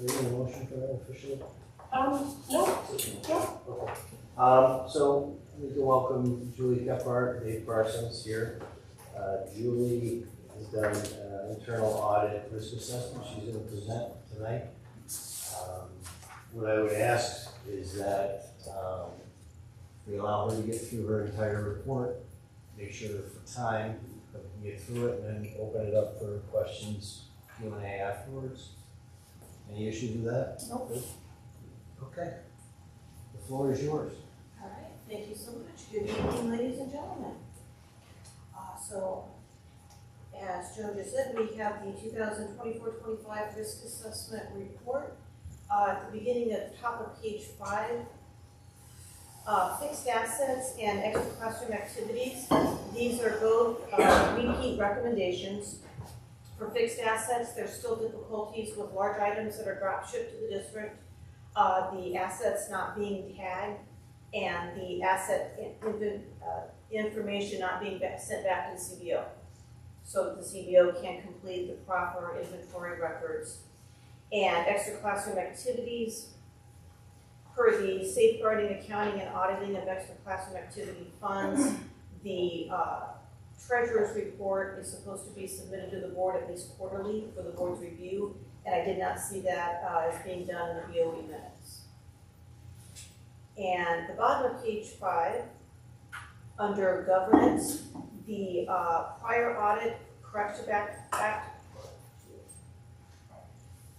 Do you need a motion for that officially? No. Okay. So we can welcome Julie Kephart, Dave Parsons here. Julie has done internal audit risk assessment. She's going to present tonight. What I would ask is that we allow her to get through her entire report, make sure for time that we can get through it, and then open it up for questions, Q&A afterwards. Any issues with that? Nope. Okay. The floor is yours. All right, thank you so much. Good evening, ladies and gentlemen. So, as Joe just said, we have the 2024-25 risk assessment report. At the beginning at the top of page 5, fixed assets and extra classroom activities. These are both repeat recommendations. For fixed assets, there's still difficulties with large items that are drop shipped to the district, the assets not being tagged, and the asset information not being sent back to the CBO, so that the CBO can complete the proper inventory records. And extra classroom activities, per the safeguarding, accounting, and auditing of extra classroom activity funds, the treasurer's report is supposed to be submitted to the board at least quarterly for the board's review, and I did not see that as being done in the BOE minutes. And the bottom of page 5, under governance, the prior audit corrective act,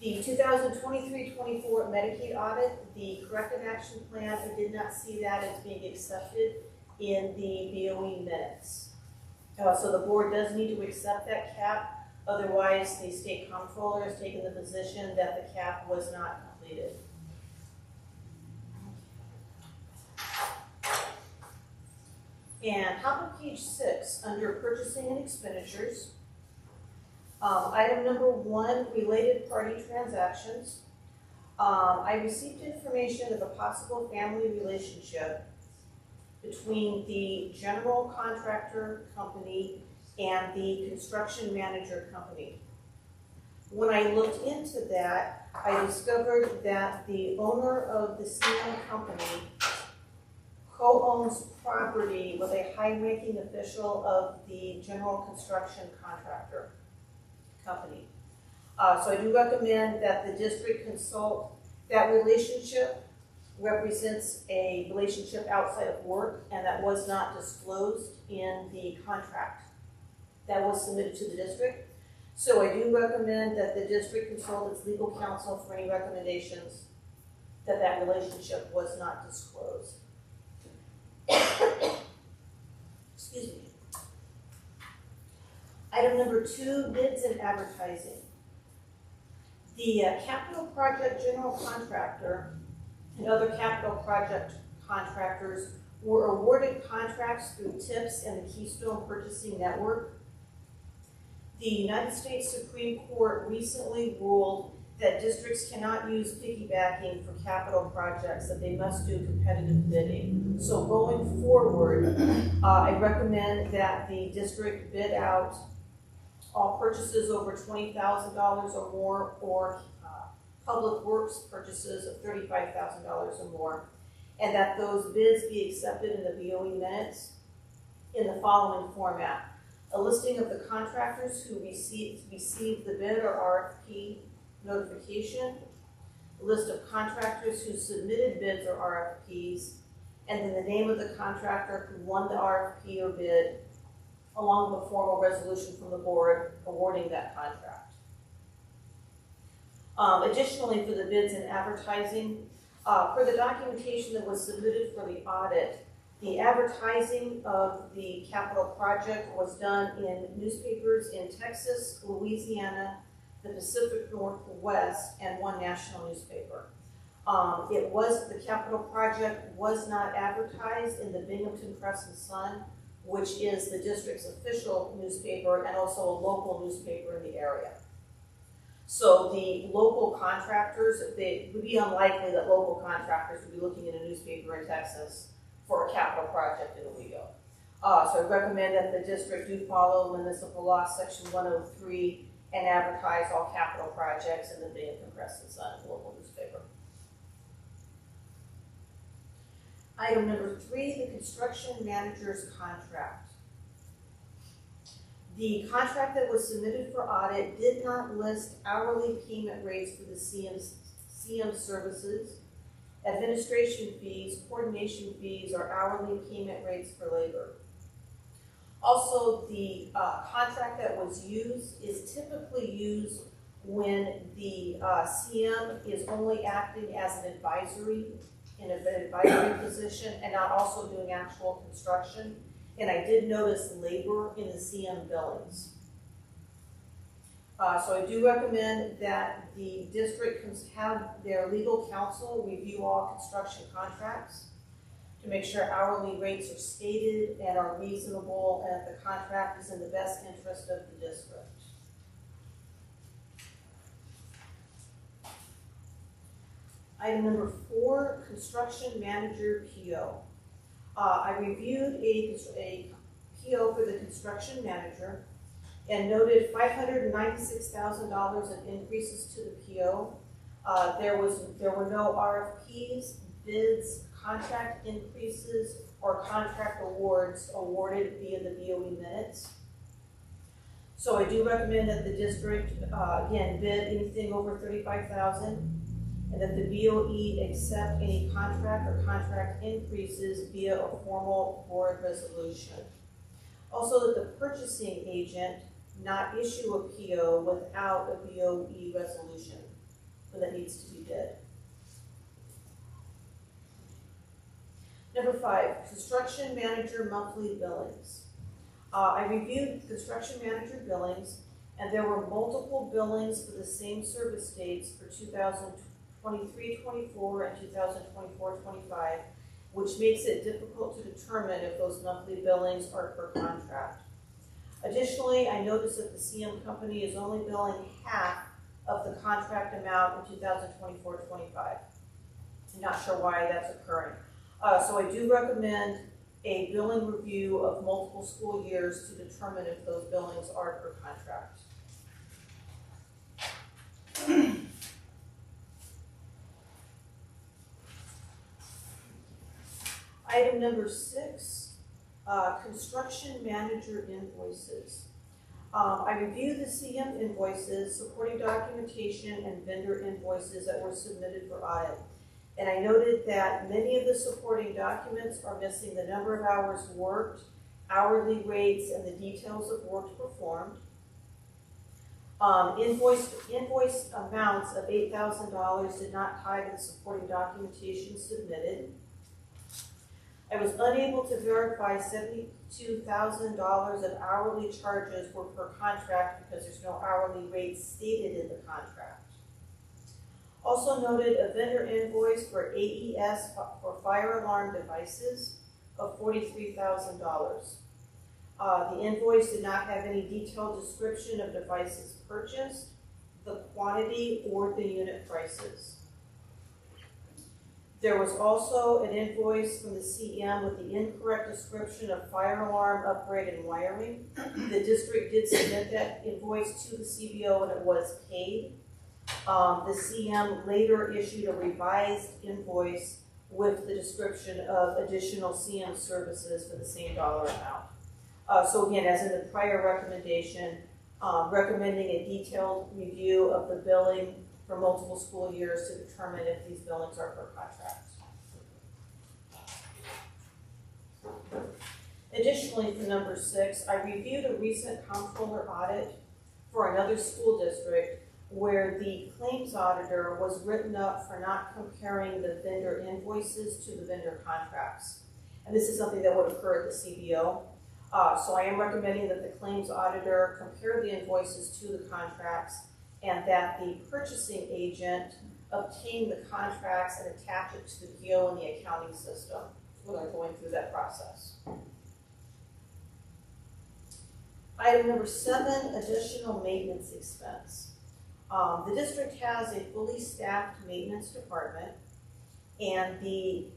the 2023-24 Medicaid audit, the corrective action plan, I did not see that as being accepted in the BOE minutes. So the board does need to accept that cap, otherwise the state comptroller has taken the position that the cap was not completed. And top of page 6, under purchasing and expenditures, item number 1, related party transactions. I received information of a possible family relationship between the general contractor company and the construction manager company. When I looked into that, I discovered that the owner of the CM company co-owns property with a high-ranking official of the general construction contractor company. So I do recommend that the district consult. That relationship represents a relationship outside of work, and that was not disclosed in the contract that was submitted to the district. So I do recommend that the district consult its legal counsel for any recommendations that that relationship was not disclosed. Excuse me. Item number 2, bids and advertising. The capital project general contractor and other capital project contractors were awarded contracts through TIPS and the Keystone Purchasing Network. The United States Supreme Court recently ruled that districts cannot use piggybacking for capital projects, that they must do competitive bidding. So going forward, I recommend that the district bid out all purchases over $20,000 or more, or public works purchases of $35,000 or more, and that those bids be accepted in the BOE minutes in the following format: a listing of the contractors who received the bid or RFP notification, a list of contractors who submitted bids or RFPs, and then the name of the contractor who won the RFP or bid, along with a formal resolution from the board awarding that contract. Additionally, for the bids and advertising, for the documentation that was submitted for the audit, the advertising of the capital project was done in newspapers in Texas, Louisiana, the Pacific Northwest, and one national newspaper. The capital project was not advertised in the Binghamton Press and Sun, which is the district's official newspaper and also a local newspaper in the area. So the local contractors, it would be unlikely that local contractors would be looking at a newspaper in Texas for a capital project in Owego. So I recommend that the district do follow municipal law section 103 and advertise all capital projects in the Bay of Compressed Sun local newspaper. Item number 3, the construction manager's contract. The contract that was submitted for audit did not list hourly payment rates for the CM services, administration fees, coordination fees, or hourly payment rates for labor. Also, the contract that was used is typically used when the CM is only acting as an advisory, in an advisory position, and not also doing actual construction. And I did notice labor in the CM billings. So I do recommend that the district have their legal counsel review all construction contracts to make sure hourly rates are stated and are reasonable and that the contract is in the best interest of the district. Item number 4, construction manager PO. I reviewed a PO for the construction manager and noted $596,000 in increases to the PO. There were no RFPs, bids, contract increases, or contract awards awarded via the BOE minutes. So I do recommend that the district, again, bid anything over $35,000, and that the BOE accept any contract or contract increases via a formal board resolution. Also, that the purchasing agent not issue a PO without a BOE resolution when that needs to be bid. Number 5, construction manager monthly billings. I reviewed construction manager billings, and there were multiple billings for the same service dates for 2023-24 and 2024-25, which makes it difficult to determine if those monthly billings are per contract. Additionally, I noticed that the CM company is only billing half of the contract amount in 2024-25. I'm not sure why that's occurring. So I do recommend a billing review of multiple school years to determine if those billings are per contract. Item number 6, construction manager invoices. I reviewed the CM invoices, supporting documentation, and vendor invoices that were submitted for audit. And I noted that many of the supporting documents are missing the number of hours worked, hourly rates, and the details of work performed. Invoice amounts of $8,000 did not tie to the supporting documentation submitted. I was unable to verify $72,000 of hourly charges were per contract because there's no hourly rate stated in the contract. Also noted a vendor invoice for AES for fire alarm devices of $43,000. The invoice did not have any detailed description of devices purchased, the quantity, or the unit prices. There was also an invoice from the CM with the incorrect description of fire alarm upgrade and wiring. The district did submit that invoice to the CBO and it was paid. The CM later issued a revised invoice with the description of additional CM services for the same dollar amount. So again, as in the prior recommendation, recommending a detailed review of the billing for multiple school years to determine if these billings are per contract. Additionally, for number 6, I reviewed a recent comptroller audit for another school district where the claims auditor was written up for not comparing the vendor invoices to the vendor contracts. And this is something that would occur at the CBO. So I am recommending that the claims auditor compare the invoices to the contracts and that the purchasing agent obtain the contracts and attach it to the PO in the accounting system when they're going through that process. Item number 7, additional maintenance expense. The district has a fully staffed maintenance department, and the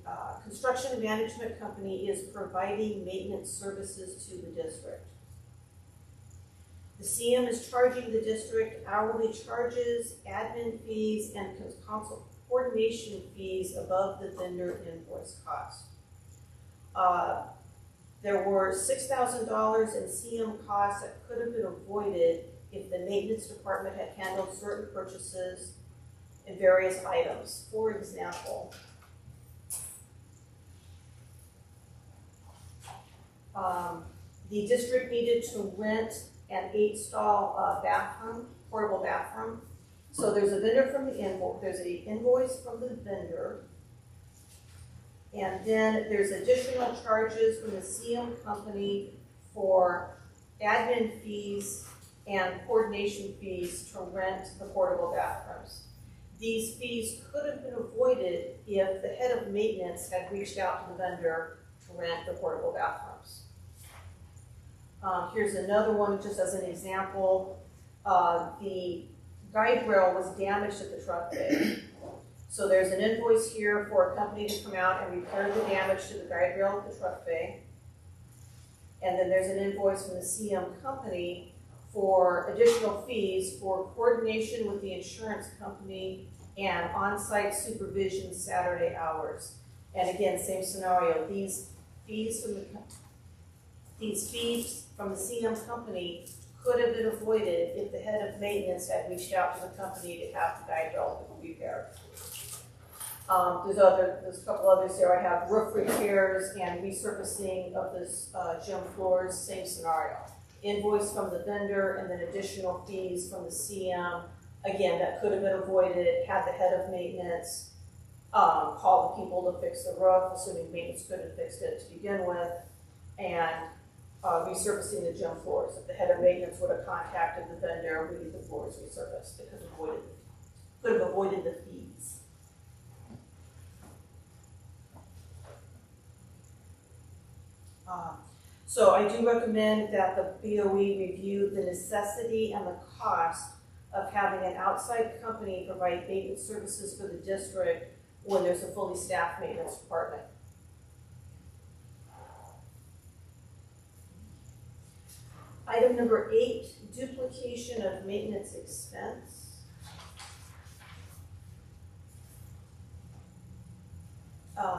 construction management company is providing maintenance services to the district. The CM is charging the district hourly charges, admin fees, and coordination fees above the vendor invoice cost. There were $6,000 in CM costs that could have been avoided if the maintenance department had handled certain purchases and various items. For example, the district needed to rent an 8-stall bathroom, portable bathroom. So there's a vendor from the invoice, there's an invoice from the vendor, and then there's additional charges from the CM company for admin fees and coordination fees to rent the portable bathrooms. These fees could have been avoided if the head of maintenance had reached out to the vendor to rent the portable bathrooms. Here's another one, just as an example. The guide rail was damaged at the truck bay. So there's an invoice here for a company to come out and repair the damage to the guide rail at the truck bay. And then there's an invoice from the CM company for additional fees for coordination with the insurance company and on-site supervision Saturday hours. And again, same scenario. These fees from the CM company could have been avoided if the head of maintenance had reached out to the company to have the guide rail repaired. There's a couple others there. I have roof repairs and resurfacing of this gym floors, same scenario. Invoice from the vendor and then additional fees from the CM. Again, that could have been avoided had the head of maintenance called the people to fix the roof, assuming maintenance could have fixed it to begin with, and resurfacing the gym floors. If the head of maintenance would have contacted the vendor, we need the floors resurfaced. It could have avoided the fees. So I do recommend that the BOE review the necessity and the cost of having an outside company provide maintenance services for the district when there's a fully staffed maintenance department. Item number 8, duplication of maintenance expense.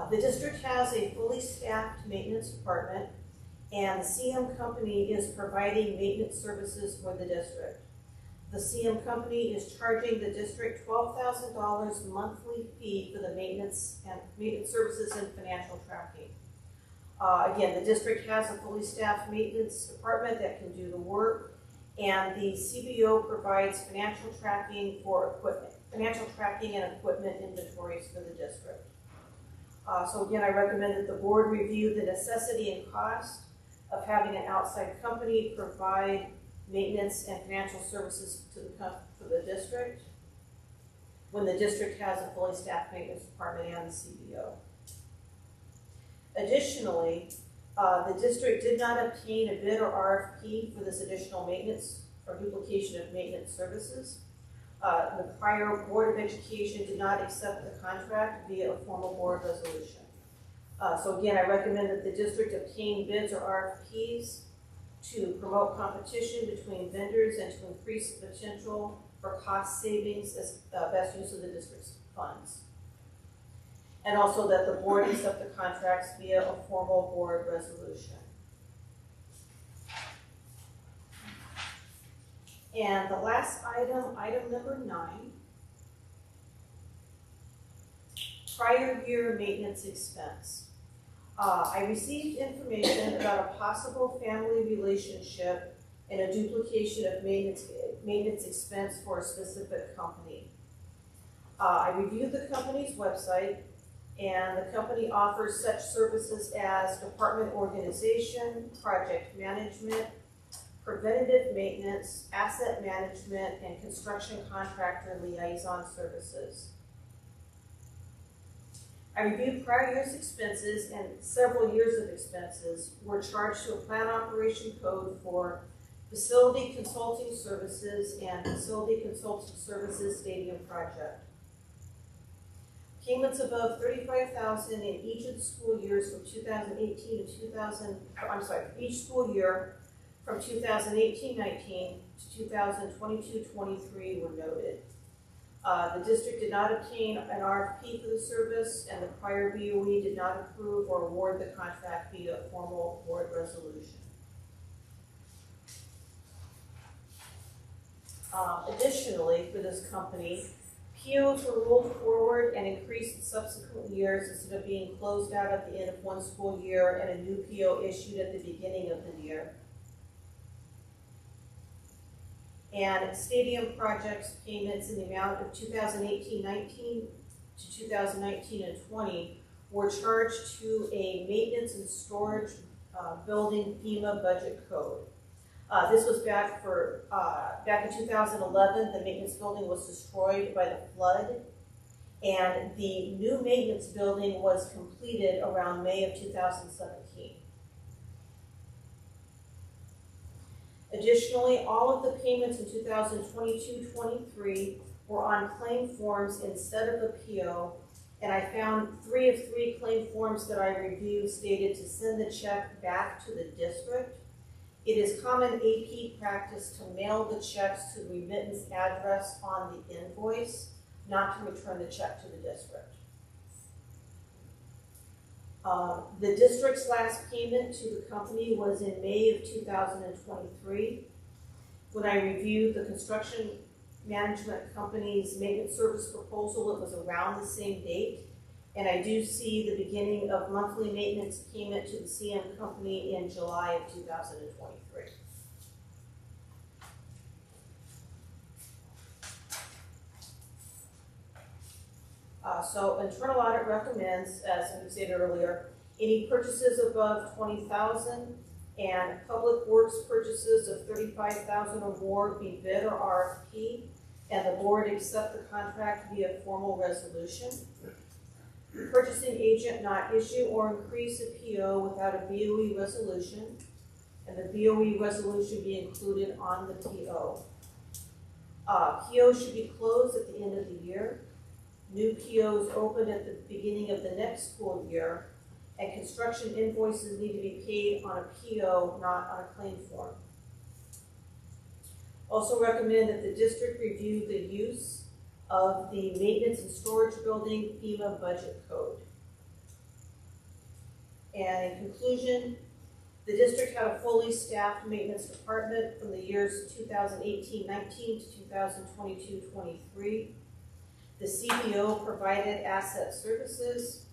The district has a fully staffed maintenance department, and the CM company is providing maintenance services for the district. The CM company is charging the district $12,000 monthly fee for the maintenance services and financial tracking. Again, the district has a fully staffed maintenance department that can do the work, and the CBO provides financial tracking and equipment inventories for the district. So again, I recommend that the board review the necessity and cost of having an outside company provide maintenance and financial services for the district when the district has a fully staffed maintenance department and the CBO. Additionally, the district did not obtain a bid or RFP for this additional maintenance or duplication of maintenance services. The prior Board of Education did not accept the contract via a formal board resolution. So again, I recommend that the district obtain bids or RFPs to promote competition between vendors and to increase the potential for cost savings as best use of the district's funds. And also that the board accept the contracts via a formal board resolution. And the last item, item number 9, prior year maintenance expense. I received information about a possible family relationship and a duplication of maintenance expense for a specific company. I reviewed the company's website, and the company offers such services as department organization, project management, preventative maintenance, asset management, and construction contractor liaison services. I reviewed prior year's expenses, and several years of expenses were charged to a plan operation code for facility consulting services and facility consulting services stadium project. Payments above $35,000 in each of the school years from 2018 to each school year from 2018-19 to 2022-23 were noted. The district did not obtain an RFP for the service, and the prior BOE did not approve or award the contract via formal board resolution. Additionally, for this company, POs were rolled forward and increased in subsequent years instead of being closed out at the end of one school year and a new PO issued at the beginning of the year. And stadium projects payments in the amount of 2018-19 to 2019 and 20 were charged to a maintenance and storage building FEMA budget code. This was back in 2011. The maintenance building was destroyed by the flood, and the new maintenance building was completed around May of 2017. Additionally, all of the payments in 2022-23 were on claim forms instead of a PO, and I found 3 of 3 claim forms that I reviewed stated to send the check back to the district. It is common AP practice to mail the checks to the remittance address on the invoice, not to return the check to the district. The district's last payment to the company was in May of 2023. When I reviewed the construction management company's maintenance service proposal, it was around the same date. And I do see the beginning of monthly maintenance payment to the CM company in July of 2023. So internal audit recommends, as I stated earlier, any purchases above $20,000 and public works purchases of $35,000 or more be bid or RFP, and the board accept the contract via formal resolution. Purchasing agent not issue or increase a PO without a BOE resolution, and the BOE resolution be included on the PO. PO should be closed at the end of the year. New POs open at the beginning of the next school year, and construction invoices need to be paid on a PO, not on a claim form. Also recommend that the district review the use of the maintenance and storage building FEMA budget code. And in conclusion, the district had a fully staffed maintenance department from the years 2018-19 to 2022-23. The CBO provided asset services,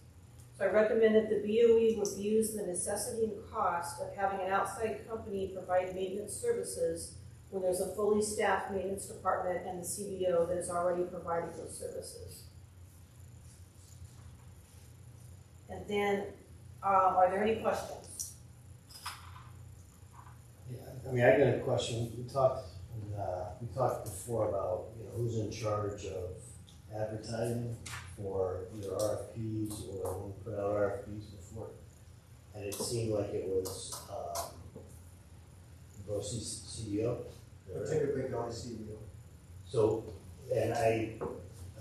so I recommend that the BOE reviews the necessity and cost of having an outside company provide maintenance services when there's a fully staffed maintenance department and the CBO that is already providing those services. And then, are there any questions? Yeah, I mean, I got a question. We talked before about, who's in charge of advertising for either RFPs or when we put out RFPs before, and it seemed like it was BOE CBO. Typically BOE CBO. So, and I'm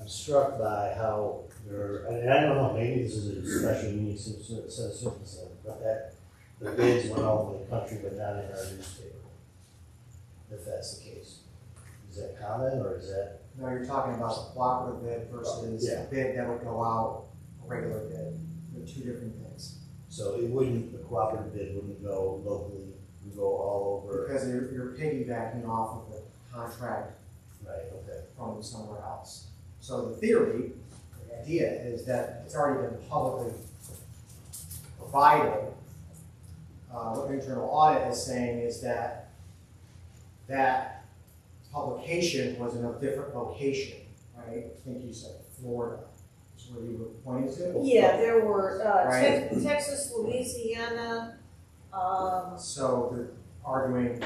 struck by how and I don't know, maybe this is a special unique set of circumstances, but that the bids went all over the country, but not in our newspaper. If that's the case, is that common, or is that? No, you're talking about a cooperative bid versus a bid that would go out, a regular bid. They're two different things. So the cooperative bid wouldn't go locally, it would go all over? Because you're piggybacking off of the contract from somewhere else. So the theory, the idea is that it's already been publicly provided. What internal audit is saying is that publication was in a different location, right? I think you said Florida is where you were pointing to. Yeah, there were right. Texas, Louisiana. So they're arguing,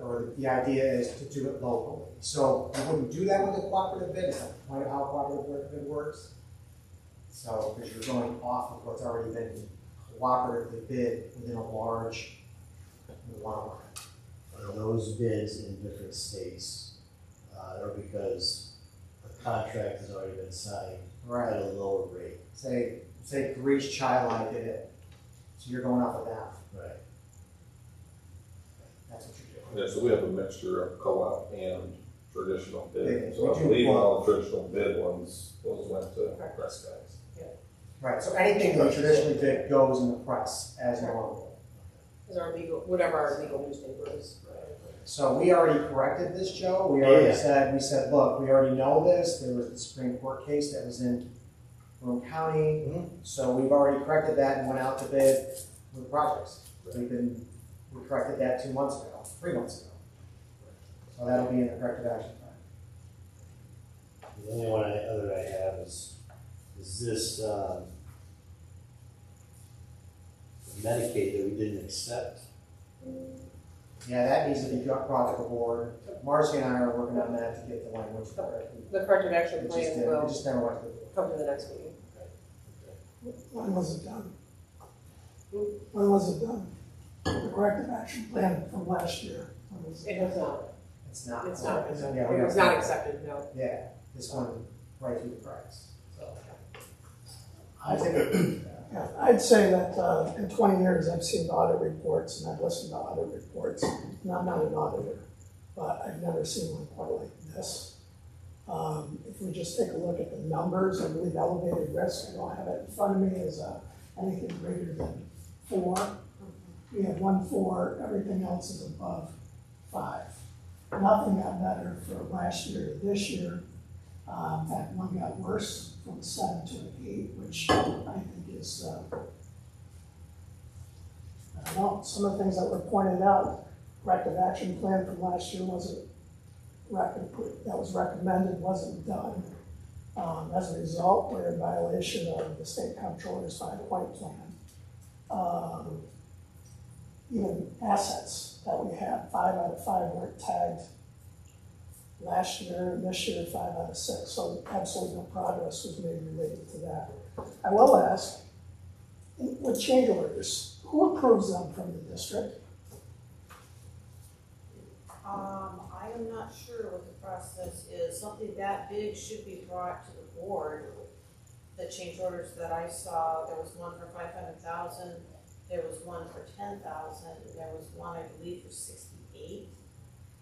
or the idea is to do it locally. So you wouldn't do that with a cooperative bid. That's the point of how a cooperative bid works. So because you're going off of what's already been cooperatively bid within a large line. Are those bids in different states, or because a contract has already been signed at a lower rate? Say Greece Chili did it, so you're going off of that. Right. That's what you're doing. Yeah, so we have a mixture of co-op and traditional bid. Bids. So I We do believe both. all the traditional bid ones, those went to press guys. Right, so anything that we traditionally bid goes in the press as normal. Is our legal, whatever our legal newspaper is. So we already corrected this, Joe. We already Yeah. said, look, we already know this. There was the Supreme Court case that was in Broome County. Mhm. So we've already corrected that and went out to bid with projects. We corrected that 2 months ago, 3 months ago. So that'll be in the corrective action plan. The only one other I have is this, Medicaid that we didn't accept. Yeah, that needs to be brought to the board. Marcy and I are working on that to get the language correct. The corrective action We plan we will just never went to the board. come to the next meeting. When was it done? When was it done? The corrective action plan from last year. When was It it? has not, It's not. it's not, Yeah, we it was got- not accepted, no. Yeah, this one right through the cracks. So I think, yeah, I'd say that in 20 years, I've seen audit reports and I've listened to audit reports. And I'm not an auditor, but I've never seen one quite like this. If we just take a look at the numbers, I believe elevated risk, I don't have it in front of me, is anything greater than 4. We have 1 4, everything else is above 5. Nothing got better from last year to this year. In fact, one got worse from 7 to an 8, which I think is, I don't know, some of the things that were pointed out, corrective action plan from last year that was recommended wasn't done. As a result, we're in violation of the state comptroller's 5-point plan. Even assets that we had, 5 out of 5 weren't tagged last year, and this year 5 out of 6. So absolutely no progress was made related to that. I will ask, with change orders, who approves them from the district? I am not sure what the process is. Something that big should be brought to the board. The change orders that I saw, there was one for 500,000, there was one for 10,000, and there was one, I believe, for 68.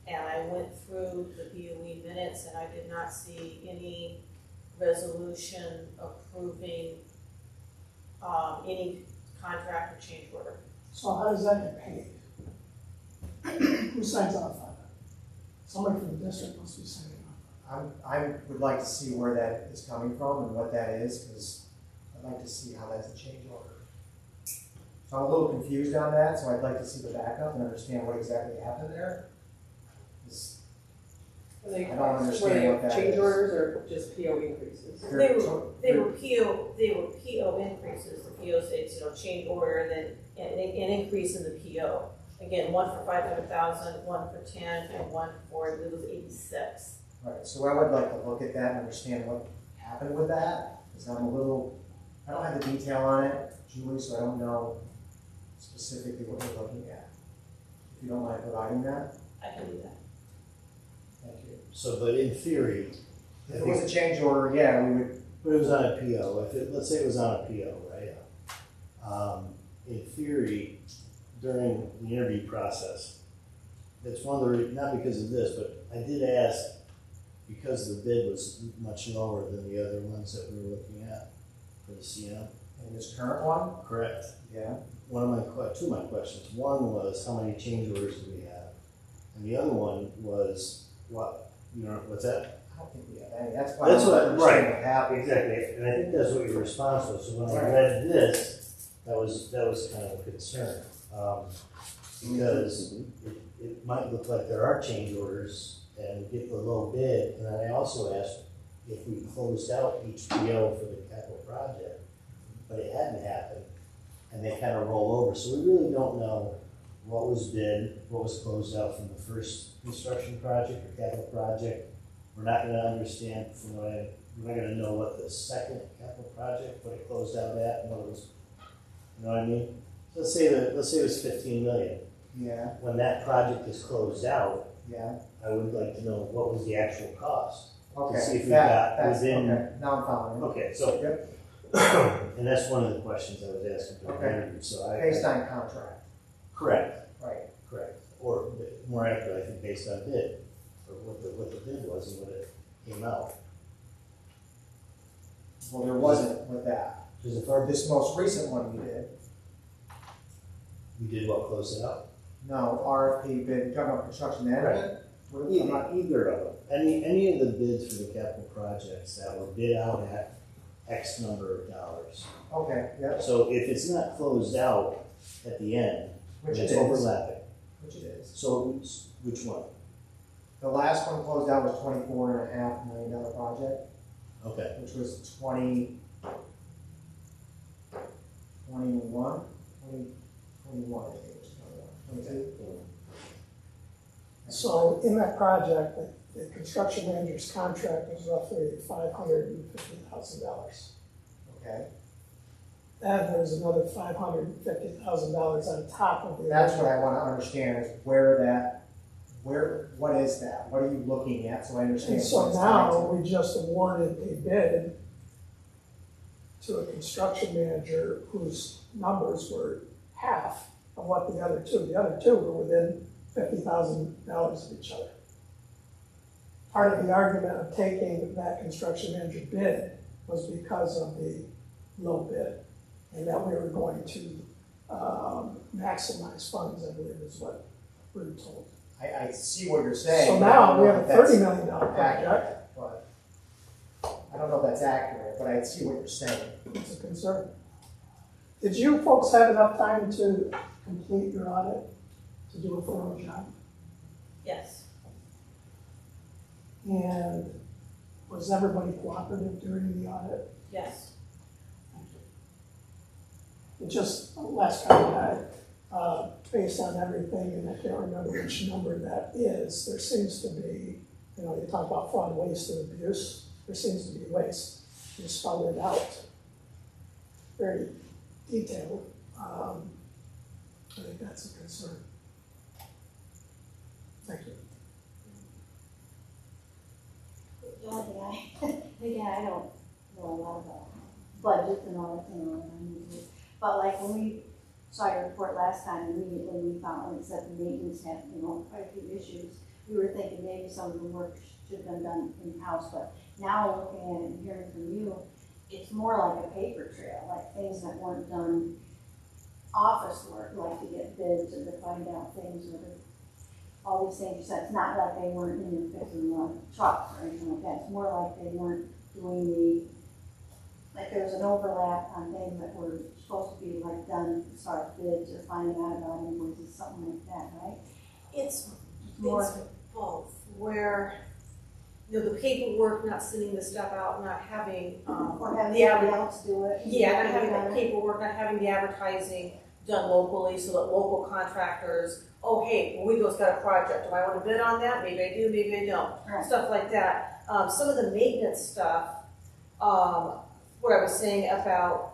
And I went through the BOE minutes and I did not see any resolution approving any contract or change order. So how does that get paid? Who signs off on it? Somebody from the district must be signing off. I would like to see where that is coming from and what that is, because I'd like to see how that's a change order. So I'm a little confused on that, so I'd like to see the backup and understand what exactly happened there. 'Cause Were they, I don't understand were what they that change is. orders or just PO increases? They were PO increases. The PO states, change order and then an increase in the PO. Again, one for 500,000, one for 10, and one for, I believe it was 86. Right, so I would like to look at that and understand what happened with that, because I don't have the detail on it, Julie, so I don't know specifically what we're looking at. If you don't mind providing that, I can do that. thank you. So, but in theory, If it was a change order, yeah, we would, but it was on a PO, let's say it was on a PO, right? In theory, during the interview process, that's one of the, not because of this, but I did ask, because the bid was much lower than the other ones that we were looking at for the CM. in this current one, Correct. yeah, Two of my questions. One was, how many change orders do we have? And the other one was, what's that? I don't think we have any, that's why I That's don't what, understand right, what happened. exactly, and I think that's what your response was, so when I Right. read this, that was kind of a concern. Because it might look like there are change orders and get the low bid, and then I also asked if we closed out each PO for the capital project, but it hadn't happened, and they kind of roll over, so we really don't know what was bid, what was closed out from the first construction project or capital project. We're not gonna understand we're not gonna know what the second capital project, what it closed out at, and what it was, you know what I mean? So let's say it was 15 million. Yeah, When that project is closed out, yeah, I would like to know what was the actual cost. okay. see if we That- got that's- within- okay, now I'm following. Okay, so, Yep. and that's one of the questions I was asking during the Okay. interview, so I. Based on contract, Correct, right. correct. or more accurately, I think based on bid, or what the bid was and what it came out. Well, there wasn't with that. Because if For this most recent one we did, we did what, close it out? no, RFP bid, talking about construction management? What are we talking about? Either of them, any of the bids for the capital projects that were bid out at X number of dollars. Okay, yeah, So if it's not closed out at the end, which it it's is, overlapping. which it is. So which one? The last one closed out was $24.5 million project, Okay, which was 21, I think it was 22. So in that project, the construction manager's contract is roughly $550,000. Okay, And there's another $550,000 on top of the. that's what I wanna understand is what is that? What are you looking at, so I understand And what so it's tied to? now, we just awarded a bid to a construction manager whose numbers were half of what the other two. The other two were within $50,000 of each other. Part of the argument of taking that construction manager bid was because of the low bid, and that we were going to maximize funds, I believe is what we were told. I see what you're saying. So but I don't now we know have a if that's $30 million project. accurate, but I don't know if that's accurate, but I see what you're saying. It's a concern. Did you folks have enough time to complete your audit, to do a thorough job? Yes. And was everybody cooperative during the audit? Yes. And just last comment, based on everything, and I can't remember which number that is, there seems to be, you talk about fraud, waste, and abuse, there seems to be waste. You spelled it out very detailed. I think that's a concern. Thank you. The only thing again, I don't know a lot about budgets and all that, but like when we saw your report last time, immediately we found when it said the maintenance had, quite a few issues. We were thinking maybe some of the work should have been done in-house, but now looking at it and hearing from you, it's more like a paper trail, like things that weren't done, office work, like to get bids or to find out things or all these things you said. It's not like they weren't in there fixing the trucks or anything like that. It's more like they weren't doing like there was an overlap on things that were supposed to be like done as far as bids or finding out about invoices, something like that, right? It's More, both, where, the paperwork, not sending the stuff out, not having, or having the somebody else do it. yeah, not having the paperwork, not having the advertising done locally so that local contractors, oh, hey, Wego's got a project, do I want to bid on that? Maybe I do, maybe I don't. Right. Stuff like that. Some of the maintenance stuff, what I was saying about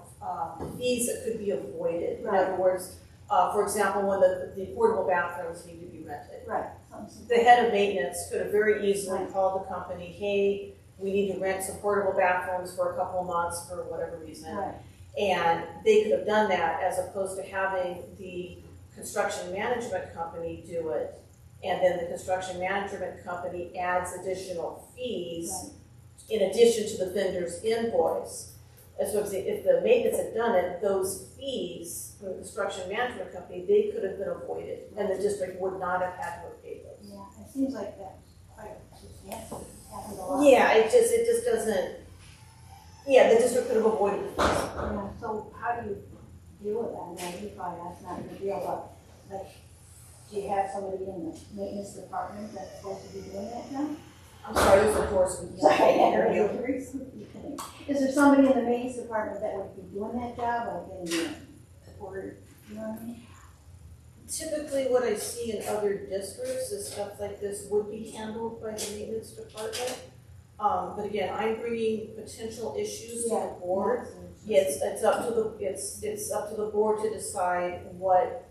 fees that could be avoided. In Right. other words, for example, when the portable bathrooms need to be rented. Right. Something. The head of maintenance could have very easily Right. called the company, hey, we need to rent some portable bathrooms for a couple of months for whatever reason. Right. And they could have done that as opposed to having the construction management company do it. And then the construction management company adds additional fees Right. in addition to the vendor's invoice. As well as if the maintenance had done it, those fees from the construction management company, they could have been avoided and the district would not have had to have paid those. Yeah, it seems like that's quite substantial. Happened a lot. Yeah, it just doesn't, the district could have avoided it. Yeah, so how do you deal with that? I mean, you probably that's not a big deal, but like, do you have somebody in the maintenance department that's supposed to be doing that now? I'm sorry, there's a horse we can't hear you. Is there somebody in the maintenance department that would be doing that job, like in the, or, you know what I mean? Typically, what I see in other districts is stuff like this would be handled by the maintenance department. But again, I'm bringing potential issues to the board. It's up to the board to decide what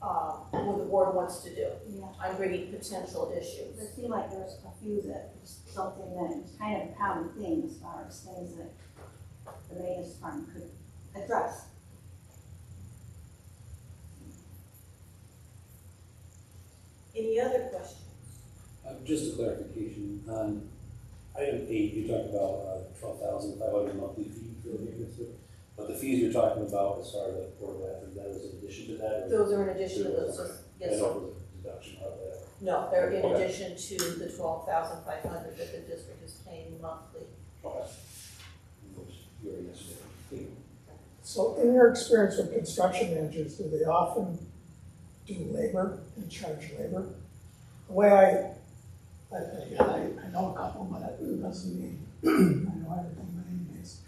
the board wants to do. Yeah. I'm bringing potential issues. It seemed like there was a few that was something that was kind of a common thing as far as things that the maintenance department could address. Any other questions? Just a clarification, on item 8, you talked about $12,500 monthly fee for the maintenance, but the fees you're talking about as far as the portable bathroom, that is in addition to that? Or Those are in addition to those, Okay. yes, I sir. know it was a deduction out of that. No, they're in Okay. addition to the $12,500 that the district is paying monthly. Okay. Which you already mentioned it. So in your experience with construction managers, do they often do labor and charge labor? The way I know a couple, but it doesn't mean I know everything by any means.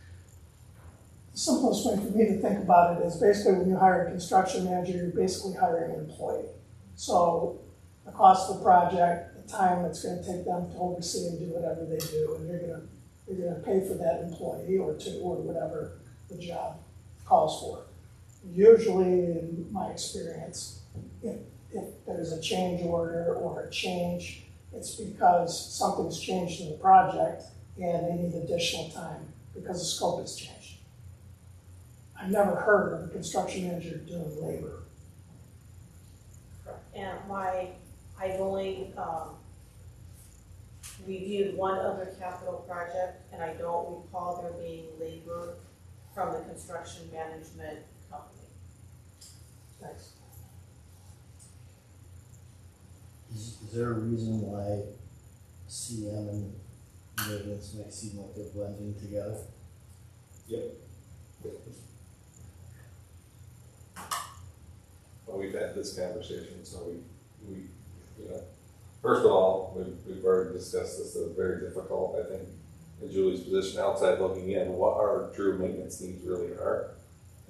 The simplest way for me to think about it is basically when you hire a construction manager, you're basically hiring an employee. So the cost of the project, the time it's gonna take them to oversee and do whatever they do, and you're gonna pay for that employee or two or whatever the job calls for. Usually, in my experience, if there's a change order or a change, it's because something's changed in the project and they need additional time because the scope has changed. I've never heard of a construction manager doing labor. And I've only reviewed one other capital project, and I don't recall there being labor from the construction management company. Thanks. Is there a reason why CM and maintenance make seem like they're blending together? Well, we've had this conversation, so we, you know, first of all, we've already discussed this, it's very difficult, I think, in Julie's position outside looking in, what our true maintenance needs really are,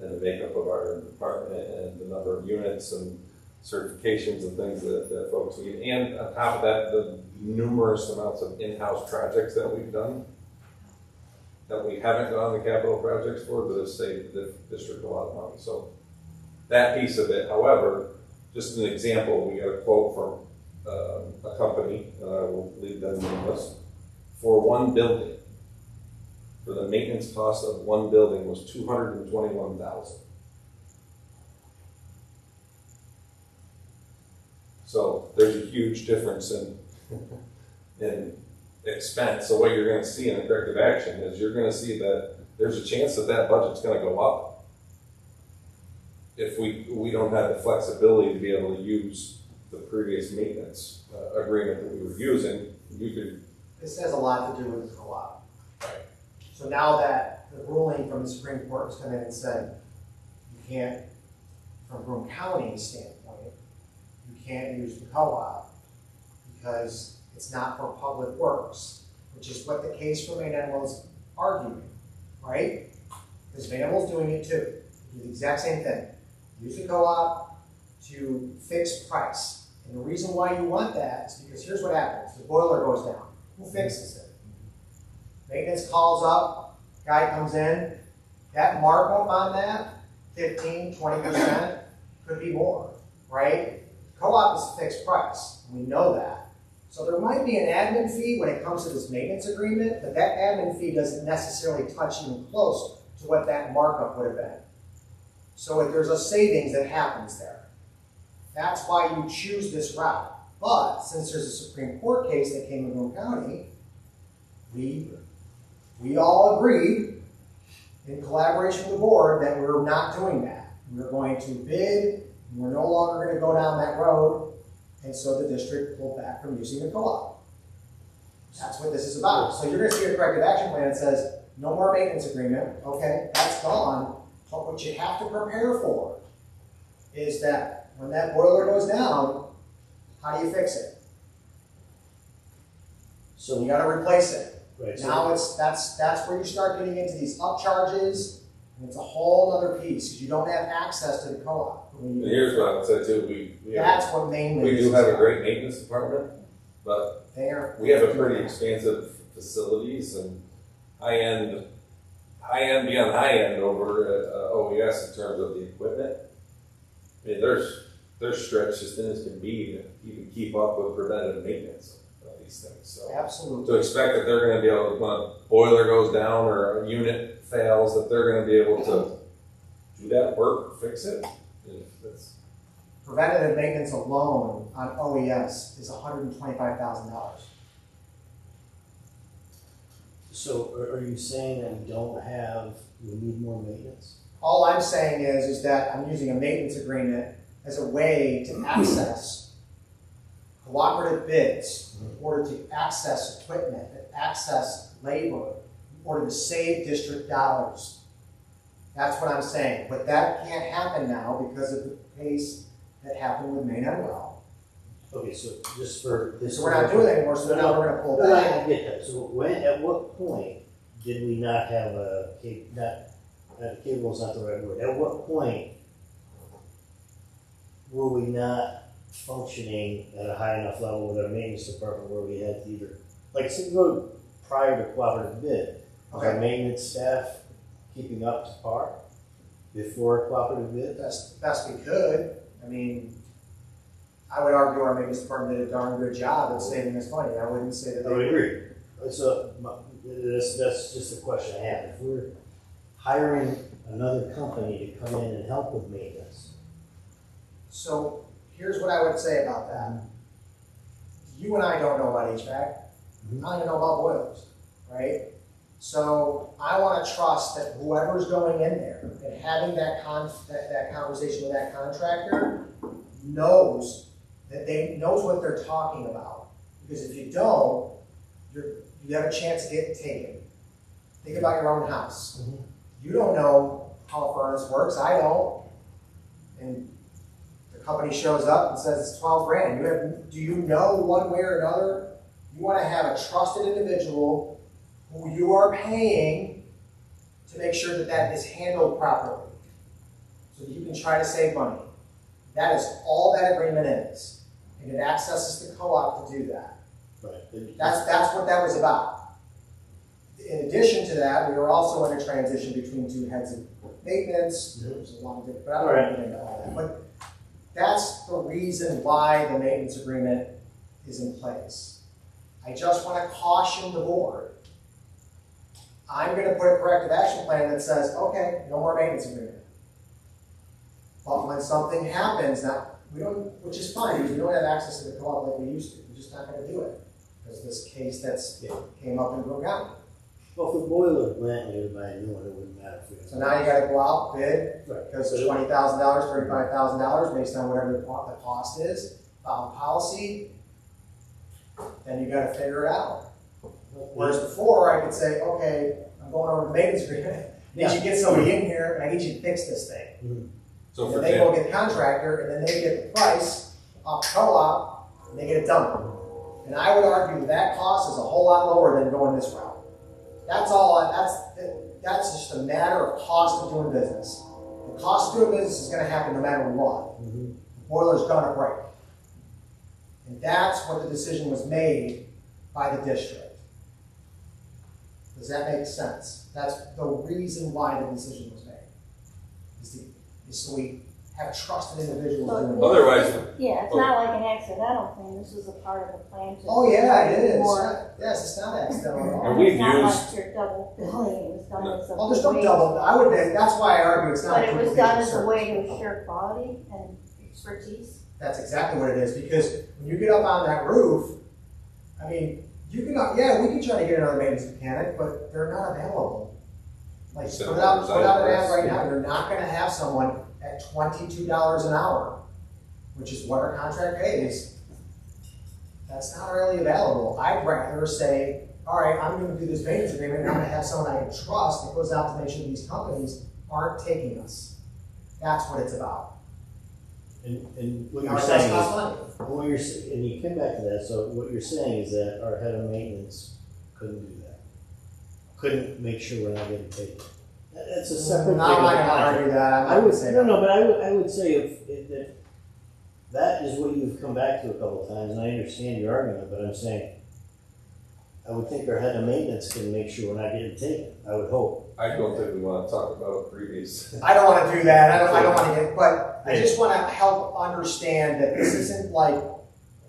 and the makeup of our department, and the number of units, and certifications and things that folks need, and on top of that, the numerous amounts of in-house projects that we've done, that we haven't done the capital projects for, that have saved the district a lot of money, so that piece of it. However, just an example, we got a quote from a company, and I will leave them nameless, for one building. For the maintenance cost of one building was $221,000. So there's a huge difference in expense. So what you're going to see in the corrective action is you're going to see that there's a chance that that budget's going to go up if we don't have the flexibility to be able to use the previous maintenance agreement that we were using. You could. This has a lot to do with the co-op. Right. So now that the ruling from the Supreme Court has come in and said, you can't, from Broome County's standpoint, you can't use the co-op because it's not for public works, which is what the case for Maine Animal's arguing, right? Because Maine Animal's doing it too. Do the exact same thing. Use the co-op to fix price. And the reason why you want that is because here's what happens. The boiler goes down. Who fixes it? Maintenance calls up, guy comes in. That markup on that, 15, 20%, could be more, right? Co-op is a fixed price. We know that. So there might be an admin fee when it comes to this maintenance agreement, but that admin fee doesn't necessarily touch even close to what that markup would have been. So there's a savings that happens there. That's why you choose this route. But since there's a Supreme Court case that came in Broome County, we all agreed in collaboration with the board that we're not doing that. We're going to bid, and we're no longer going to go down that road, and so the district pulled back from using the co-op. That's what this is about. So you're going to see a corrective action plan that says, no more maintenance agreement, okay, that's gone. But what you have to prepare for is that when that boiler goes down, how do you fix it? So you got to replace it. Right. Now that's where you start getting into these upcharges, and it's a whole other piece because you don't have access to the co-op. And here's what I would say too, That's what mainly we is do have a about. great maintenance department, but we have a pretty expansive facilities and high-end beyond high-end over at OES in terms of the equipment. I mean, they're stretched as thin as can be to even keep up with preventative maintenance of these things. So Absolutely. to expect that they're going to be able to, when a boiler goes down or a unit fails, that they're going to be able to do that work, fix it, preventative maintenance alone on OES is $125,000. So are you saying that we need more maintenance? All I'm saying is that I'm using a maintenance agreement as a way to access cooperative bids in order to access equipment, to access labor, in order to save district dollars. That's what I'm saying. But that can't happen now because of the case that happened with Maine and Well. Okay, so just for this. So we're not doing it anymore, so now we're gonna pull No, back. I get that. So at what point did we not have capable is not the right word. At what point were we not functioning at a high enough level with our maintenance department where we had to either, like, say, go prior to cooperative bid, was our maintenance staff keeping up to par before cooperative bid? That's the best we could. I mean, I would argue our maintenance department did a darn good job at saving us money. I wouldn't say that I they would agree. So that's just a question I have. If we're hiring another company to come in and help with maintenance. So here's what I would say about that. You and I don't know about HVAC. I don't even know about boilers, right? So I want to trust that whoever's going in there and having that conversation with that contractor knows what they're talking about. Because if you don't, you have a chance of getting taken. Think about your own house. Mm-hmm. You don't know how a furnace works. I don't. And the company shows up and says it's 12 grand. Do you know one way or another? You want to have a trusted individual who you are paying to make sure that that is handled properly, so that you can try to save money. That is all that agreement is, and it accesses the co-op to do that. Right. That's what that was about. In addition to that, we were also in a transition between two heads of maintenance. There's a lot of different, but I don't want to get into all that. But that's the reason why the maintenance agreement is in place. I just want to caution the board. I'm going to put a corrective action plan that says, okay, no more maintenance agreement. But when something happens, now we don't, which is fine, because we don't have access to the co-op like we used to. We're just not going to do it because this case that's came up in Brook County. Well, if the boiler went, you would buy a new one, it wouldn't matter if we. So now you got to go out, bid, Right. because it's $20,000, $35,000 based on whatever the cost is, file a policy, then you got to figure it out. Whereas before, I could say, okay, I'm going over the maintenance agreement. I need you to get somebody in here, and I need you to fix this thing. Mm-hmm. So And for then they go get the contractor, and then they get the price off the co-op, and they get it done. And I would argue that cost is a whole lot lower than going this route. That's all. That's just a matter of cost of doing business. The cost of doing business is going to happen no matter what. Mm-hmm. The boiler's going to break. And that's what the decision was made by the district. Does that make sense? That's the reason why the decision was made. Is so we have trusted individuals doing it. Otherwise, Yeah, it's not like an accidental thing, this is a part of the plan to. Oh, yeah, it is. More- Yes, it's not accidental at all. And we've It's not used- like you're double billing, it was done as a. Oh, there's no way- double, that's why I argue it's not But a it was duplication done as a service. way to assure quality and expertise. That's exactly what it is, because when you get up on that roof, I mean, you can, yeah, we can try to get another maintenance mechanic, but they're not available. Like, So without an ad right yeah. now, you're not gonna have someone at $22 an hour, which is what our contract pays. That's not really available. I'd rather say, all right, I'm gonna do this maintenance agreement, and I'm gonna have someone I can trust that goes out to make sure these companies aren't taking us. That's what it's about. And what Now, you're it does saying cost is, money. what you're, and you come back to that, so what you're saying is that our head of maintenance couldn't do that. Couldn't make sure we're not getting paid. That's a separate thing. I'm not of the gonna contract. argue that, I'm I not would gonna say no, that. no, but I would say if that is what you've come back to a couple of times, and I understand your argument, but I'm saying I would think our head of maintenance can make sure we're not getting taken. I would hope. I don't think we want to talk about previous. I don't wanna do that, I don't wanna get, but I just wanna help understand that this isn't like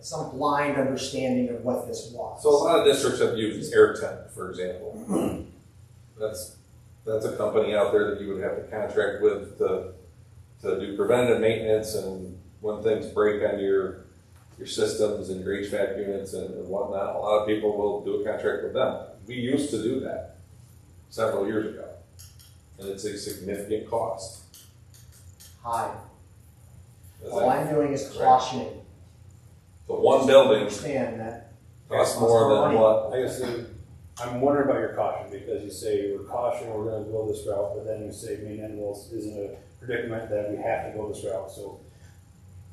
some blind understanding of what this was. So a lot of districts have used AirTemp, for example. That's a company out there that you would have to contract with to do preventative maintenance and when things break on your systems and your HVAC units and whatnot, a lot of people will do a contract with them. We used to do that several years ago, and it's a significant cost. High. Is All that- I'm doing is cautioning. The one building Understand that. costs more than what? I guess I'm wondering about your caution, because you say we're caution, we're gonna go this route, but then you say main animals is in a predicament that we have to go this route, so.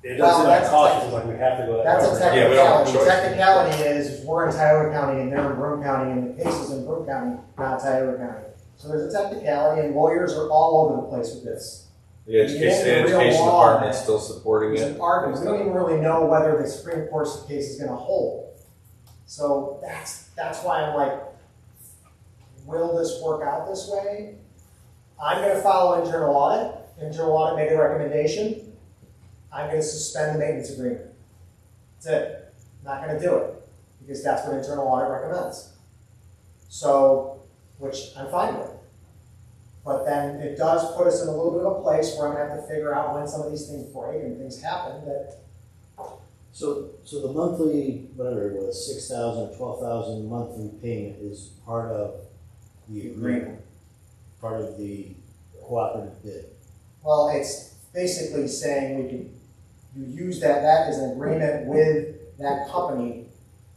It Well, doesn't seem like that's caution, it's like we have to go that That's route. a Yeah, we don't have a technicality. choice. Technicality is we're in Tioga County and they're in Broome County and the case is in Broome County, not Tioga County. So there's a technicality and lawyers are all over the place with this. The education real law on department's it. still supporting There's it. an argument. We don't even really know whether the Supreme Court's case is gonna hold. So that's why I'm like, will this work out this way? I'm gonna follow internal audit. Internal audit made a recommendation. I'm gonna suspend the maintenance agreement. That's it. Not gonna do it, because that's what internal audit recommends. So, which I'm fine with. But then it does put us in a little bit of a place where I'm gonna have to figure out when some of these things break and things happen that, So the monthly, whatever it was, 6,000, 12,000 monthly payment is part of the agreement, part of the cooperative bid. well, it's basically saying you use that is an agreement with that company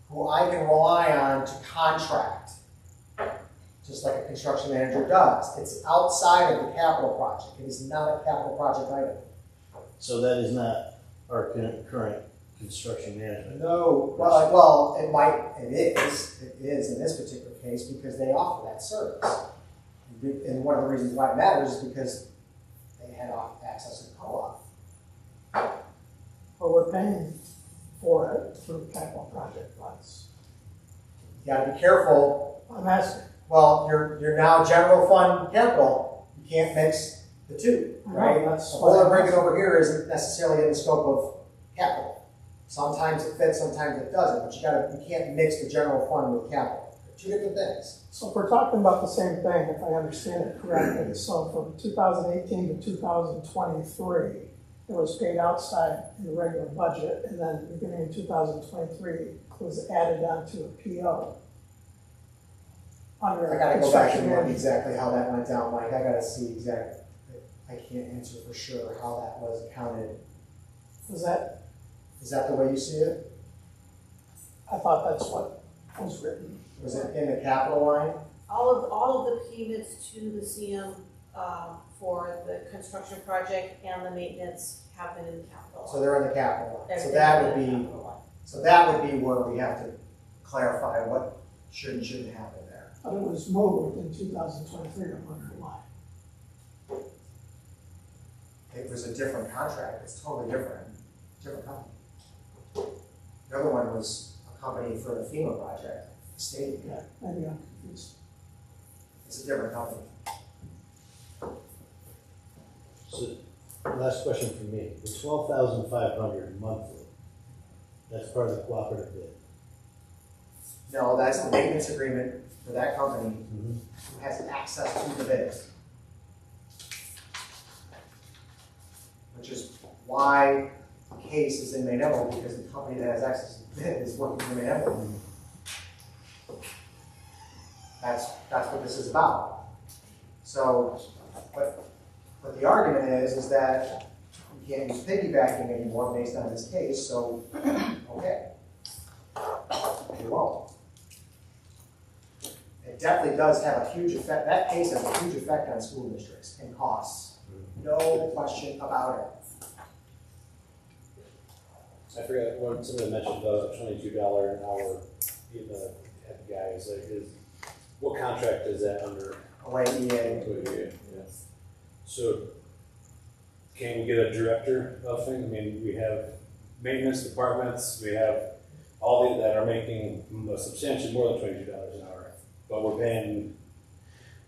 who I can rely on to contract, just like a construction manager does. It's outside of the capital project. It is not a capital project item. So that is not our current construction management. No, it is in this particular case because they offer that service. And one of the reasons why it matters is because they had access to co-op. But we're paying for it through capital project funds. You gotta be careful. I'm asking. Well, you're now general fund capital. You can't mix the two, right? That's The why whole I'm breaking asking. over here isn't necessarily in the scope of capital. Sometimes it fits, sometimes it doesn't, but you can't mix the general fund with capital. They're two different things. So if we're talking about the same thing, if I understand it correctly, so from 2018 to 2023, it was paid outside in the regular budget, and then beginning in 2023, it was added onto a PO. Under I gotta go back construction and look management. exactly how that went down, Mike. I gotta see exactly. I can't answer for sure how that was accounted. Was that, Is that the way you see it? I thought that's what was written. Was it in the capital line? All of the payments to the CM, for the construction project and the maintenance have been in the capital. So they're in the capital line. So Everything's that in would the be, capital line. so that would be where we have to clarify what should and shouldn't happen there. But it was moved in 2023, I'm wondering why. It was a different contract. It's totally different company. The other one was a company for the FEMA project, the state. Yeah, maybe I'm confused. It's a different company. So, last question for me, the 12,500 monthly, that's part of the cooperative bid. No, that's the maintenance agreement for that company Mm-hmm. who has access to the bids. Which is why the case is in Maine Emerald, because the company that has access to the bid is working for Maine Emerald. That's what this is about. So, but the argument is that you can't use piggybacking anymore based on this case, so, okay. You won't. It definitely does have a huge effect, that case has a huge effect on school districts and costs. No question about it. I forgot when somebody mentioned the $22 an hour, guys, what contract is that under? OAEA. So can we get a director of things? I mean, we have maintenance departments, we have all that are making substantially more than $22 an hour, but we're paying,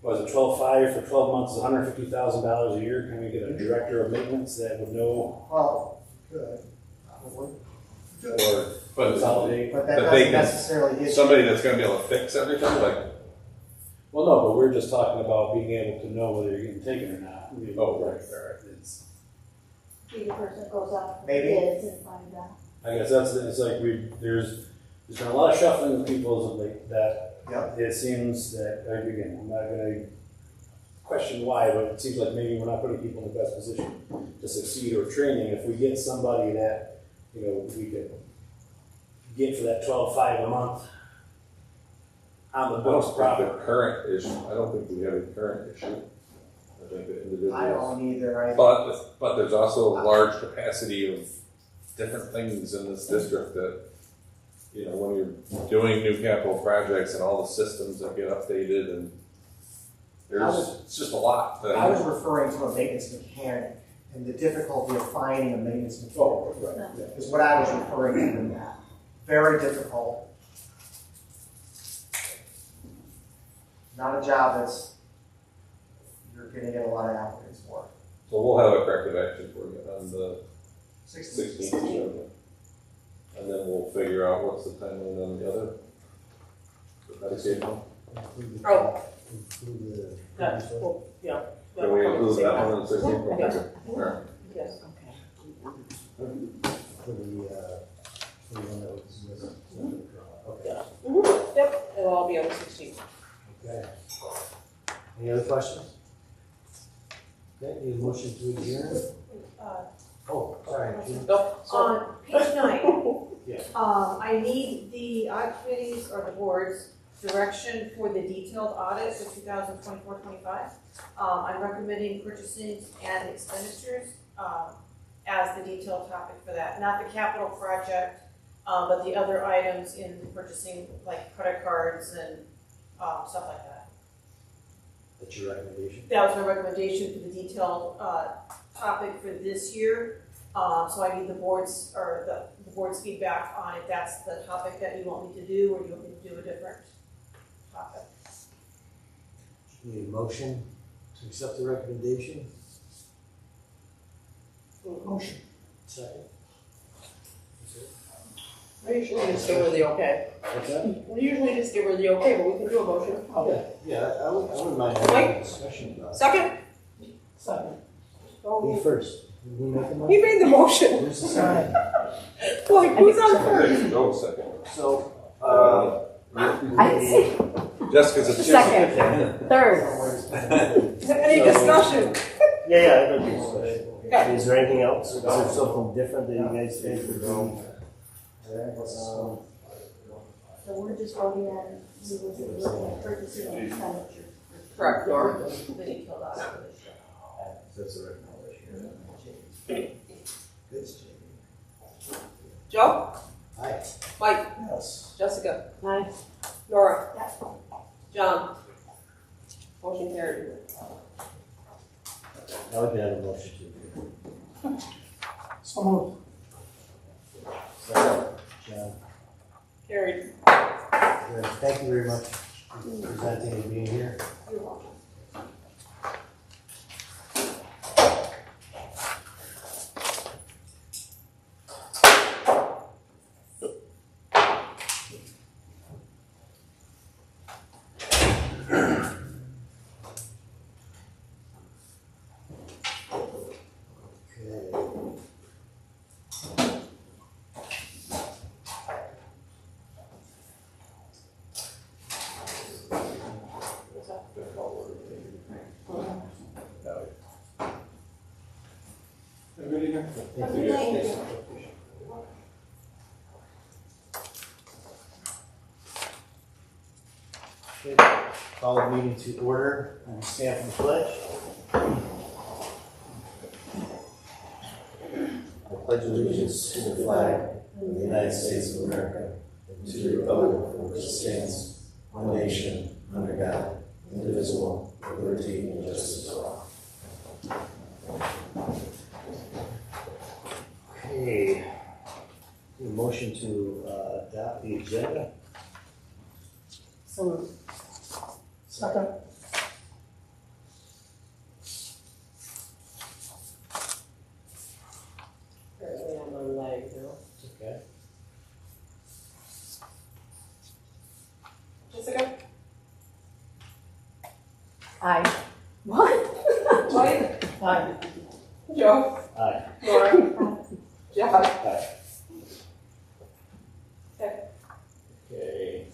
what is it, $12.5 for 12 months, $150,000 a year. Can we get a director of maintenance that would know Well, good, probably. Or, but consolidate? But that But they doesn't can- necessarily get you. somebody that's gonna be able to fix everything, like, Well, no, but we're just talking about being able to know whether you're getting taken or not. Oh, right. It's, be the person that goes out for Maybe. bids and finds out. I guess it's like there's been a lot of shuffling of people as of late that Yep. it seems that, again, I'm not gonna question why, but it seems like maybe we're not putting people in the best position to succeed or training. If we get somebody that, you know, we could get for that 12.5 a month on the I books don't think profit. the current issue, I don't think we have a current issue. I think the individuals. I don't either. But there's also a large capacity of different things in this district that, you know, when you're doing new capital projects and all the systems that get updated and it's just a lot. I was referring to a maintenance mechanic and the difficulty of finding a maintenance mechanic. Right. Is what I was referring to. Very difficult. Not a job that's you're going to get a lot of applicants for. So we'll have a corrective action for you on the 16. 16th. And then we'll figure out what's the timeline on the other. The Medicaid one. Oh. Include the. That's cool, yeah. Can we include that one on the 16th? Yeah. Okay. All right. Yes. For the one that was missing. Okay. Yep, it'll all be on the 16th. Okay. Any other questions? Okay, need a motion to adjourn? Oh, sorry. Jim. Nope. On page 9, Yeah. I need the audit committees or the board's direction for the detailed audit for 2024-25. I'm recommending purchasing and expenditures as the detailed topic for that, not the capital project, but the other items in purchasing, like credit cards and stuff like that. That's your recommendation? That was my recommendation for the detailed topic for this year. So I need the board's feedback on if that's the topic that you want me to do, or do you want me to do a different topic? Need a motion to accept the recommendation? Motion. Second? I usually just give her the okay. What's that? We usually just give her the okay, but we can do a motion. Yeah, I wouldn't mind having a discussion about it. Second? Second. Me first. Did we make a He motion? made the motion. Who's the second? Like, who's on first? Go second. So, I see. Jessica's a Second. Third. Any discussion? Yeah, I'd like to say. Okay. Is there anything else? Is there something different that you guys think would be? So we're just voting on, we were just looking at purchasing and expenditures. Correct, Nora. The detailed audit for this year. that's a recommendation. Good, Jamie. Joe? Aye. Mike? Yes. Jessica? Aye. Nora? Yeah. John? Motion carried. Now we can have a motion to adjourn. So moved. Second, John. Carried. Good. Thank you very much for presenting and being here. You're welcome. Okay. Everybody here? Thank you. Thank you. Okay. Call the meeting to order and stand for the pledge. I pledge allegiance to the flag of the United States of America and to the republic for which it stands, one nation, under God, indivisible, with liberty and justice for all. Okay. A motion to adopt the agenda. So Second. Apparently I'm on lag now. Okay. Jessica? aye. What? Mike? Aye. Joe? Aye. Nora? John? Okay.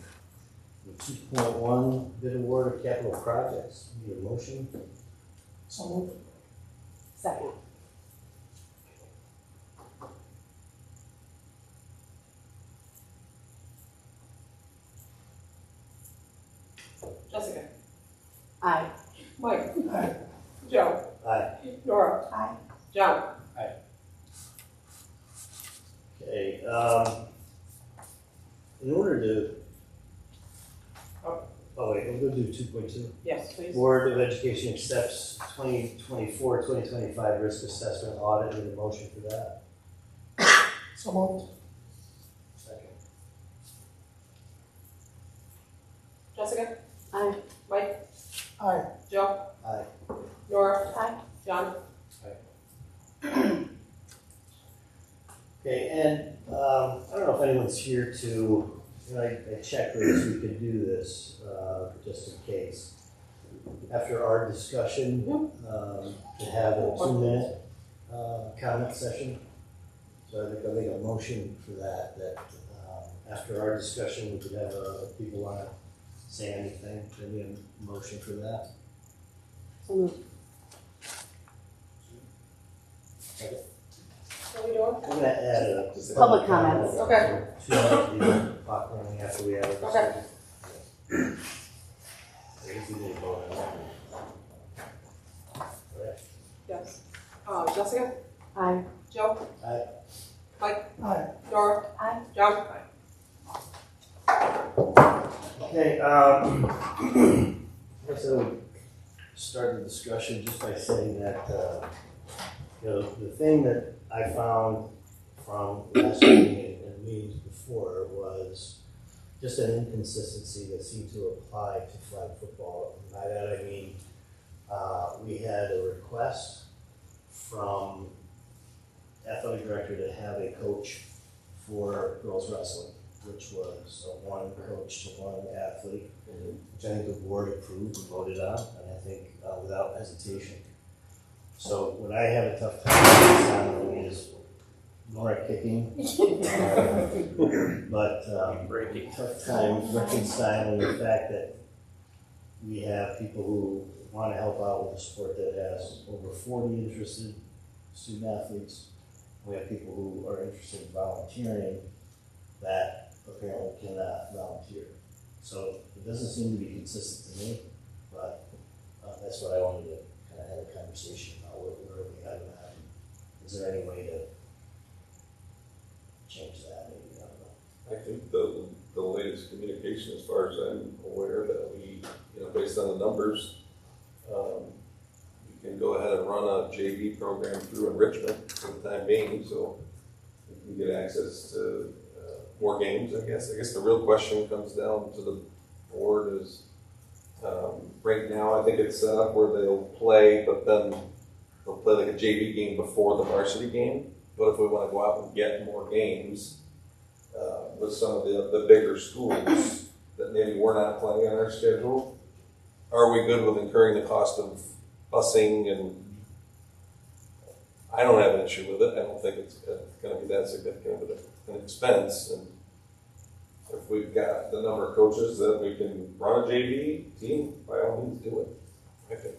2.1, bid award of capital projects. Need a motion? So moved. Second. Jessica? Aye. Mike? Aye. Joe? Aye. Nora? Aye. John? Okay, in order to, oh wait, we'll go do 2.2. Yes, please. Board of Education accepts 2024-2025 risk assessment audit. Need a motion for that? So moved. Second. Jessica? Aye. Mike? Aye. Joe? Aye. Nora? Aye. John? Okay, and I don't know if anyone's here to, I checked with us, we could do this, just in case. After our discussion, to have a 2-minute comment session. So I think I'll make a motion for that, after our discussion, we could have people want to say anything, maybe a motion for that. So moved. Second. What are we doing? I'm gonna add a. Public comments. Okay. 2 minute clock running after we have a discussion. I guess we didn't vote on that. Right. Yes. Jessica? Aye. Joe? Aye. Mike? Aye. Nora? Aye. John? Okay, I guess I would start the discussion just by saying that, the thing that I found from last meeting and meetings before was just an inconsistency that seemed to apply to flag football. And by that I mean, we had a request from athletic director to have a coach for girls wrestling, which was a 1 coach to 1 athlete, which I think the board approved and voted on, and I think without hesitation. So what I have a tough time reconciling is Nora kicking, but tough time reconciling the fact that we have people who want to help out with a sport that has over 40 interested student athletes. We have people who are interested in volunteering that apparently cannot volunteer. So it doesn't seem to be consistent to me, but that's what I wanted to kind of have a conversation about. Where are we at that? Is there any way to change that? Maybe, I don't know. I think the latest communication, as far as I'm aware, that we, based on the numbers, we can go ahead and run a JV program through enrichment for the time being, so we can get access to more games, I guess. I guess the real question comes down to the board is, right now I think it's set up where they'll play, but then they'll play like a JV game before the varsity game. But if we want to go out and get more games with some of the bigger schools that maybe we're not playing on our schedule, are we good with incurring the cost of busing? And I don't have an issue with it. I don't think it's going to be that significant of an expense. And if we've got the number of coaches that we can run a JV team, by all means do it, I think.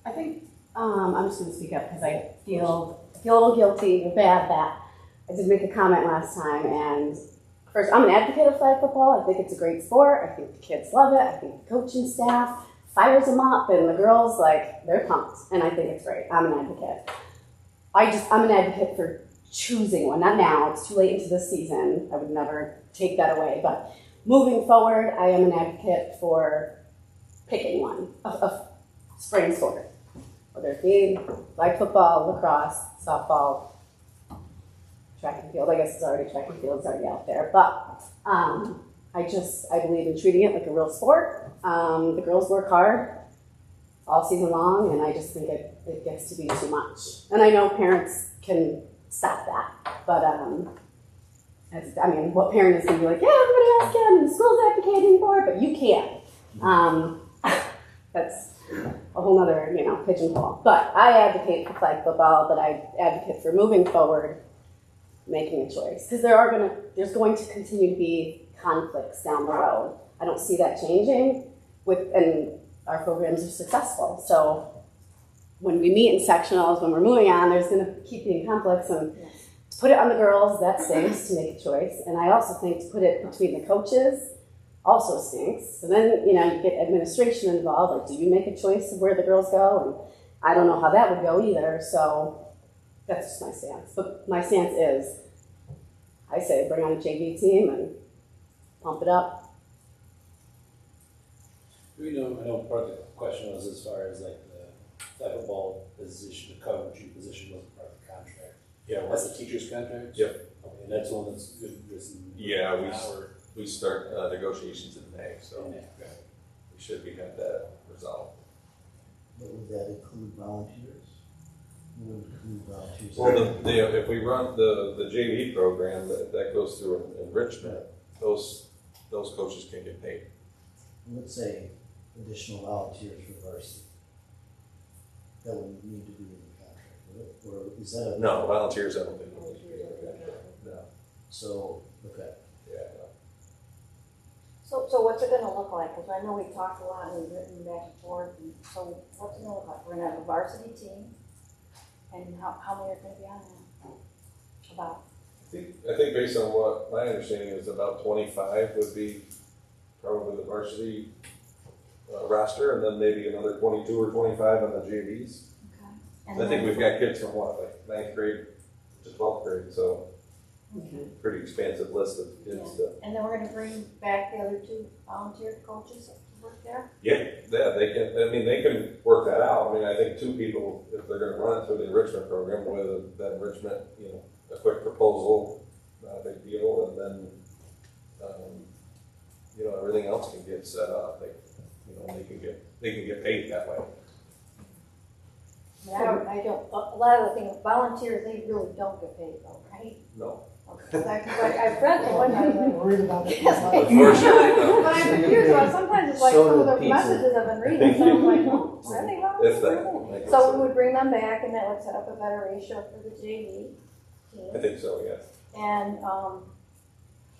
I think I'm just going to speak up because I feel a little guilty or bad that I did make a comment last time. And first, I'm an advocate of flag football. I think it's a great sport. I think the kids love it. I think the coaching staff fires them up, and the girls, they're pumped. And I think it's great. I'm an advocate. I'm an advocate for choosing one. Not now. It's too late into the season. I would never take that away. But moving forward, I am an advocate for picking one, a spring sport. Whether it be flag football, lacrosse, softball, track and field. I guess track and field is already out there. But I believe in treating it like a real sport. The girls work hard all season long, and I just think it gets to be too much. And I know parents can stop that, but what parent is going to be like, yeah, everybody else can, and the school's advocating for it, but you can't. a whole nother, pigeonhole. But I advocate for flag football, but I advocate for moving forward, making a choice. Because there's going to continue to be conflicts down the road. I don't see that changing and our programs are successful. So when we meet in sectionals, when we're moving on, there's going to keep being conflicts, and to put it on the girls, that stinks to make a choice. And I also think to put it between the coaches also stinks. So then, you get administration involved. Like, do you make a choice of where the girls go? And I don't know how that would go either. So that's just my stance. But my stance is, I say bring on a JV team and pump it up. I know part of the question was as far as like the flag football position, the coverage position wasn't part of the contract. Yeah, That's the teacher's contract? Yep. Okay, and that's one that's good. Yeah, we start negotiations in May, so we should have that resolved. But would that include volunteers? Would include volunteers? Well, if we run the JV program that goes through enrichment, those coaches can get paid. Let's say additional volunteers for varsity. That would need to be in the contract, would it? Or is that a? No, volunteers, I don't think need to be in the contract. No. So, okay. Yeah. So what's it gonna look like? Because I know we talked a lot and we've written back and forth, and so what's it gonna look like? We're gonna have a varsity team, and how many are gonna be on that? About? I think based on what my understanding is, about 25 would be probably the varsity roster, and then maybe another 22 or 25 on the JVs. Okay. I think we've got kids from like 9th grade to 12th grade, so pretty expansive list of kids. And then we're gonna bring back the other two volunteer coaches to work there? Yeah, they can. I mean, they can work that out. I mean, I think 2 people, if they're going to run it through the enrichment program, with that enrichment, a quick proposal, not a big deal, and then everything else can get set up. They can get paid that way. I don't, a lot of the things, volunteers, they really don't get paid though, right? No. Okay. I've read the one. Read about it. Unfortunately, no. But I'm confused about, sometimes it's like So some of do the pizza. messages I've been reading, so I'm like, oh, really? If that. Really? So we would bring them back, and that would set up a better ratio for the JV team. I think so, yeah.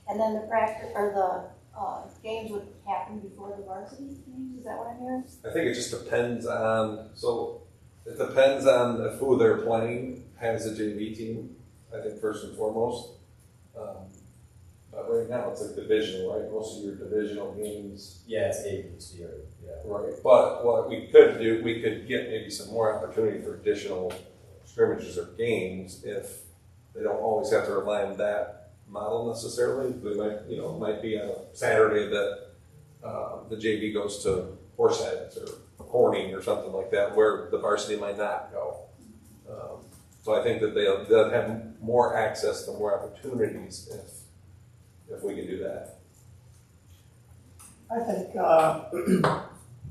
And then the practice, or the games would happen before the varsity games, is that what I'm hearing? I think it just depends on, who they're playing has a JV team, I think first and foremost. But right now it's like divisional, right? Most of your divisional games. Yeah, it's ABCD, yeah. Right, but what we could do, we could get maybe some more opportunity for additional scrimmages or games if they don't always have to rely on that model necessarily. They might, it might be on a Saturday that the JV goes to Horseheads or Corning or something like that, where the varsity might not go. So I think that they'll have more access to more opportunities if we can do that. I think,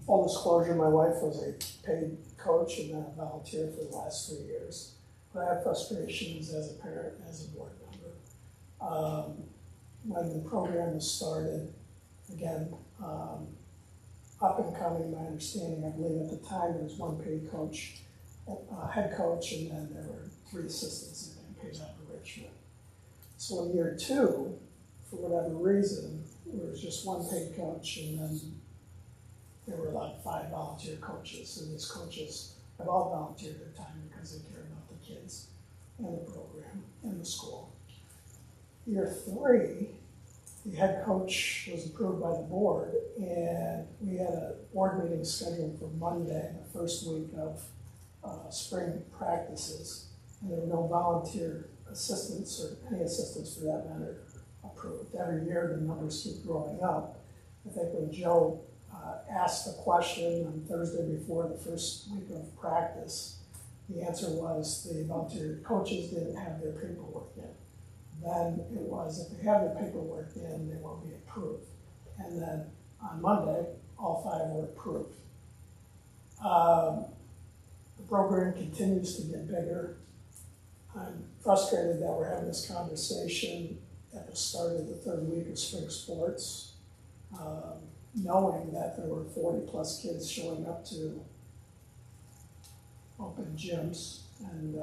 full disclosure, my wife was a paid coach and then a volunteer for the last 3 years. But I have frustrations as a parent, as a board member. When the program was started, again, up and coming, my understanding, I believe at the time there was one paid coach, head coach, and then there were 3 assistants and then paid out of Richmond. So in year 2, for whatever reason, there was just one paid coach, and then there were like 5 volunteer coaches. And these coaches have all volunteered their time because they care about the kids and the program and the school. Year 3, the head coach was approved by the board, and we had a board meeting scheduled for Monday, the first week of spring practices, and there were no volunteer assistants or any assistants for that matter approved. Every year the numbers keep growing up. I think when Joe asked the question on Thursday before the first week of practice, the answer was the volunteer coaches didn't have their paperwork in. Then it was, if they have their paperwork in, they won't be approved. And then on Monday, all 5 were approved. The program continues to get bigger. I'm frustrated that we're having this conversation at the start of the 3rd week of spring sports, knowing that there were 40 plus kids showing up to open gyms. And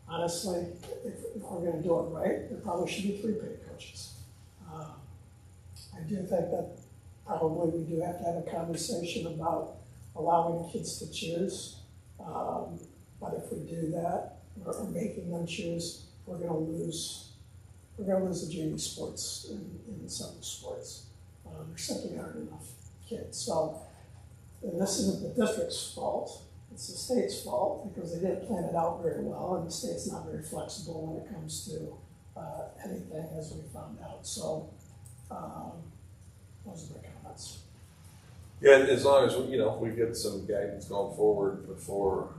honestly, if we're gonna do it right, there probably should be 3 paid coaches. I do think that probably we do have to have a conversation about allowing kids to choose. But if we do that, or making them choose, we're gonna lose the JV sports in some sports. There simply aren't enough kids. So, and this isn't the district's fault, it's the state's fault, because they didn't plan it out very well, and the state's not very flexible when it comes to anything, as we found out. So, those are my comments. Yeah, as long as, we get some guidance going forward before,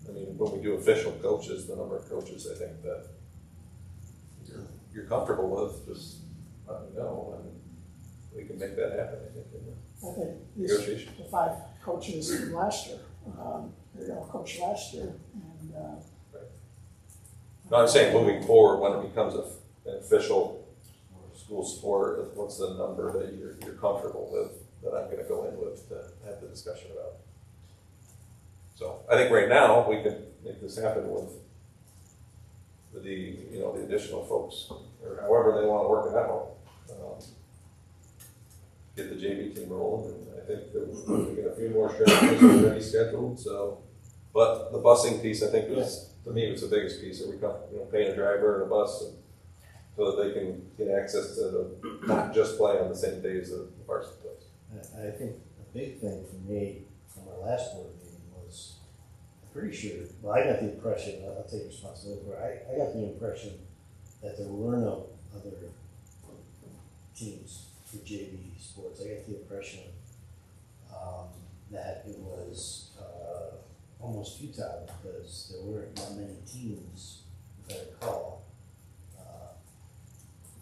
when we do official coaches, the number of coaches I think that you're comfortable with, just let me know, and we can make that happen, I think, in the I think negotiation. the 5 coaches from last year, they all coached last year, and No, I'm saying moving forward, when it becomes an official school sport, what's the number that you're comfortable with, that I'm gonna go in with to have the discussion about? So, I think right now, we can make this happen with the, the additional folks, or however they wanna work it out. Get the JV team rolling, and I think that we get a few more strategies already scheduled, so. But the busing piece, I think, to me, was the biggest piece, that we come, paying a driver and a bus, and so that they can get access to not just play on the same days that the varsity plays. I think a big thing for me from our last board meeting was, I'm pretty sure, well, I got the impression, I'll take responsibility for it, I got the impression that there were no other teams for JV sports. I got the impression that it was almost futile, because there weren't that many teams, if I recall,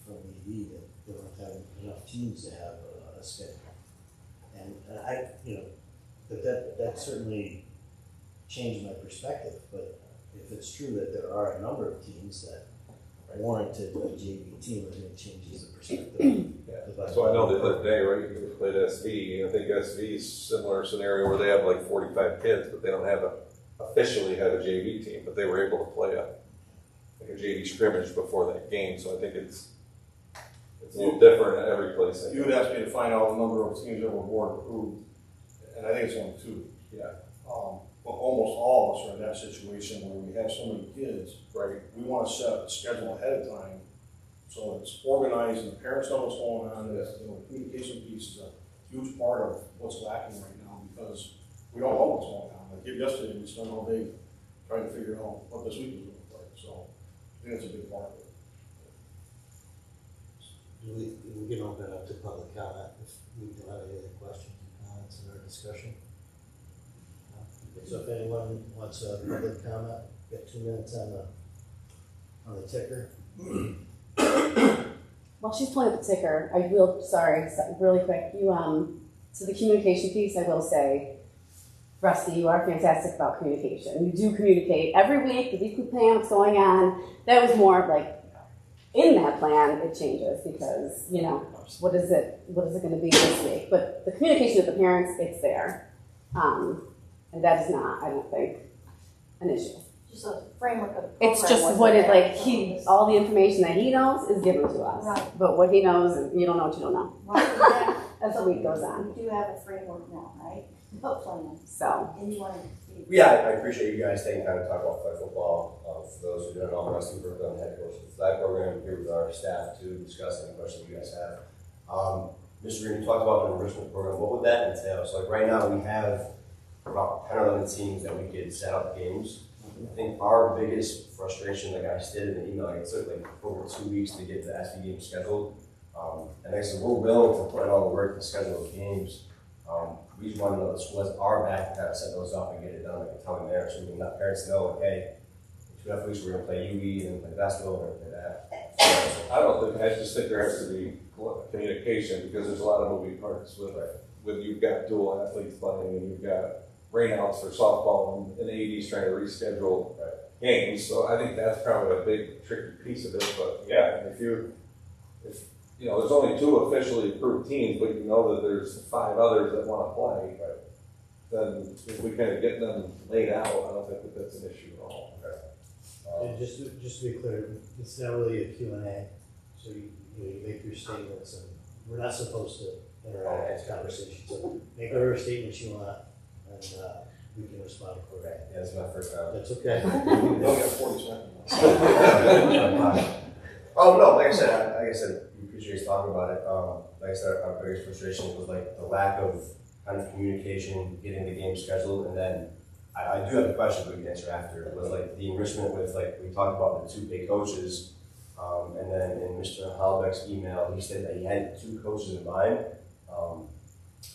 from ED, that there weren't having enough teams to have a schedule. And I, but that certainly changed my perspective. But if it's true that there are a number of teams that warranted a JV team, I think it changes the perspective. So I know the other day, right, you played SV, I think SV is a similar scenario where they have like 45 kids, but they don't officially have a JV team, but they were able to play a JV scrimmage before that game, so I think it's a little different at every place. You would ask me to find out the number of teams that were board approved, and I think it's only 2. Yeah. But almost all of us are in that situation where we have so many kids. Right. We want to set a schedule ahead of time, so it's organized and the parents know what's going on. The communication piece is a huge part of what's lacking right now, because we don't know what's going on. Like yesterday, we spent all day trying to figure out what this week is going to look like. So I think that's a big part of it. We can open it up to public comment if we don't have any other questions or comments in our discussion. So if anyone wants a public comment, got 2 minutes on the ticker. While she's pulling up the ticker, really quick, so the communication piece, I will say, Rusty, you are fantastic about communication. You do communicate every week, the weekly plan, what's going on. That was more of like, in that plan, it changes because, what is it going to be this week? But the communication with the parents, it's there. And that is not, I don't think, an issue. Just a framework of. It's just what it, all the information that he knows is given to us. Right. But what he knows, you don't know what you don't know. Right. As the week goes on. We do have a framework now, right? No plan. So. And you want to. Yeah, I appreciate you guys taking time to talk about flag football. For those who don't know, I'm Rusty Burke, I'm the head coach of the flag program, here with our staff to discuss any questions you guys have. Mr. Green, you talked about the enrichment program. What would that entail? So right now we have about 10 or 11 teams that we could set up games. I think our biggest frustration, like I stated in the email, it took like over 2 weeks to get the SV game scheduled. And I said, we're willing to put in all the work to schedule the games. We just want to know the school has our back to kind of set those up and get it done, like a telling there, so we can let parents know, like, hey, 2.5 weeks we're going to play UE and play basketball and everything like that. I just think there has to be communication, because there's a lot of moving parts when you've got dual athletes playing and you've got rainouts for softball and ADs trying to reschedule games. So I think that's probably a big tricky piece of it. But yeah, if there's only 2 officially approved teams, but you know that there's 5 others that want to play, then if we kind of get them laid out, I don't think that that's an issue at all. And just to be clear, it's not really a Q&A, so you make your statements, and we're not supposed to interact with conversations. So make whatever statements you want, and we can respond accordingly. Yeah, this is my first time. That's okay. We only got 40 seconds. Oh, no, like I said, we appreciate you talking about it. Like I said, our biggest frustration was like the lack of kind of communication, getting the game scheduled, and then I do have a question we can answer after. It was like the enrichment with, like, we talked about the 2 paid coaches, and then in Mr. Halbeck's email, he said that he had 2 coaches in mind.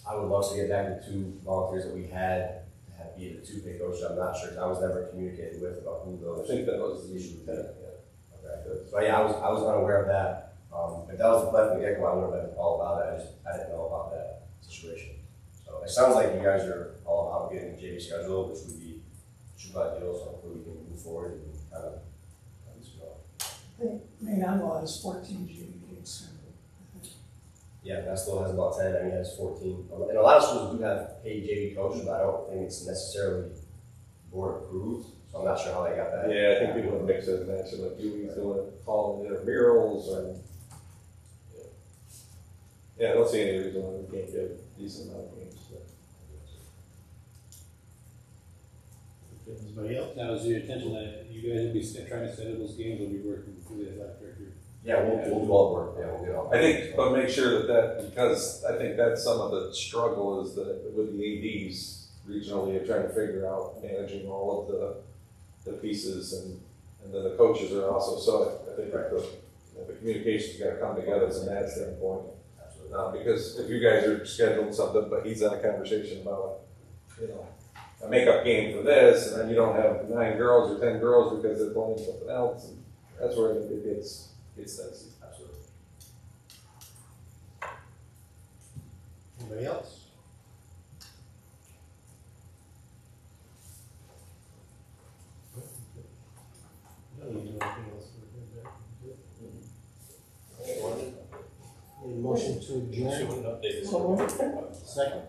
I would love to get back to 2 volunteers that we had to have be the 2 paid coaches. I'm not sure, 'cause I was never communicated with about who those. I think that was the issue. Yeah. Okay, good. So yeah, I was unaware of that. If that was the plan from the get-go, I would have been all about it. I didn't know about that situation. So it sounds like you guys are all about getting the JV schedule, which would be ideal, so hopefully we can move forward and kind of at least go. I think main law is 14 JV games. Yeah, Vestal has about 10, I mean, it has 14. And a lot of schools do have paid JV coaches, but I don't think it's necessarily board approved, so I'm not sure how they got that. Yeah, I think people would mix it and match it, like BOE's doing it, calling it murals, and yeah, I don't see any reason why we can't get a decent amount of games. Anybody else? Now, is your intention that you guys will be trying to set up those games, will be working through the athletic director? Yeah, we'll do all the work, yeah, we'll get all. I think, but make sure that because I think that's some of the struggle is that with the ADs regionally, are trying to figure out managing all of the pieces, and then the coaches are also, so I think that the communication's gotta come together from that standpoint. Because if you guys are scheduling something, but he's on a conversation about, a makeup game for this, and then you don't have 9 girls or 10 girls because they're playing something else, and that's where it gets dicey. Absolutely. Anybody else? No, you do anything else? Any motion to adjourn? So, Second?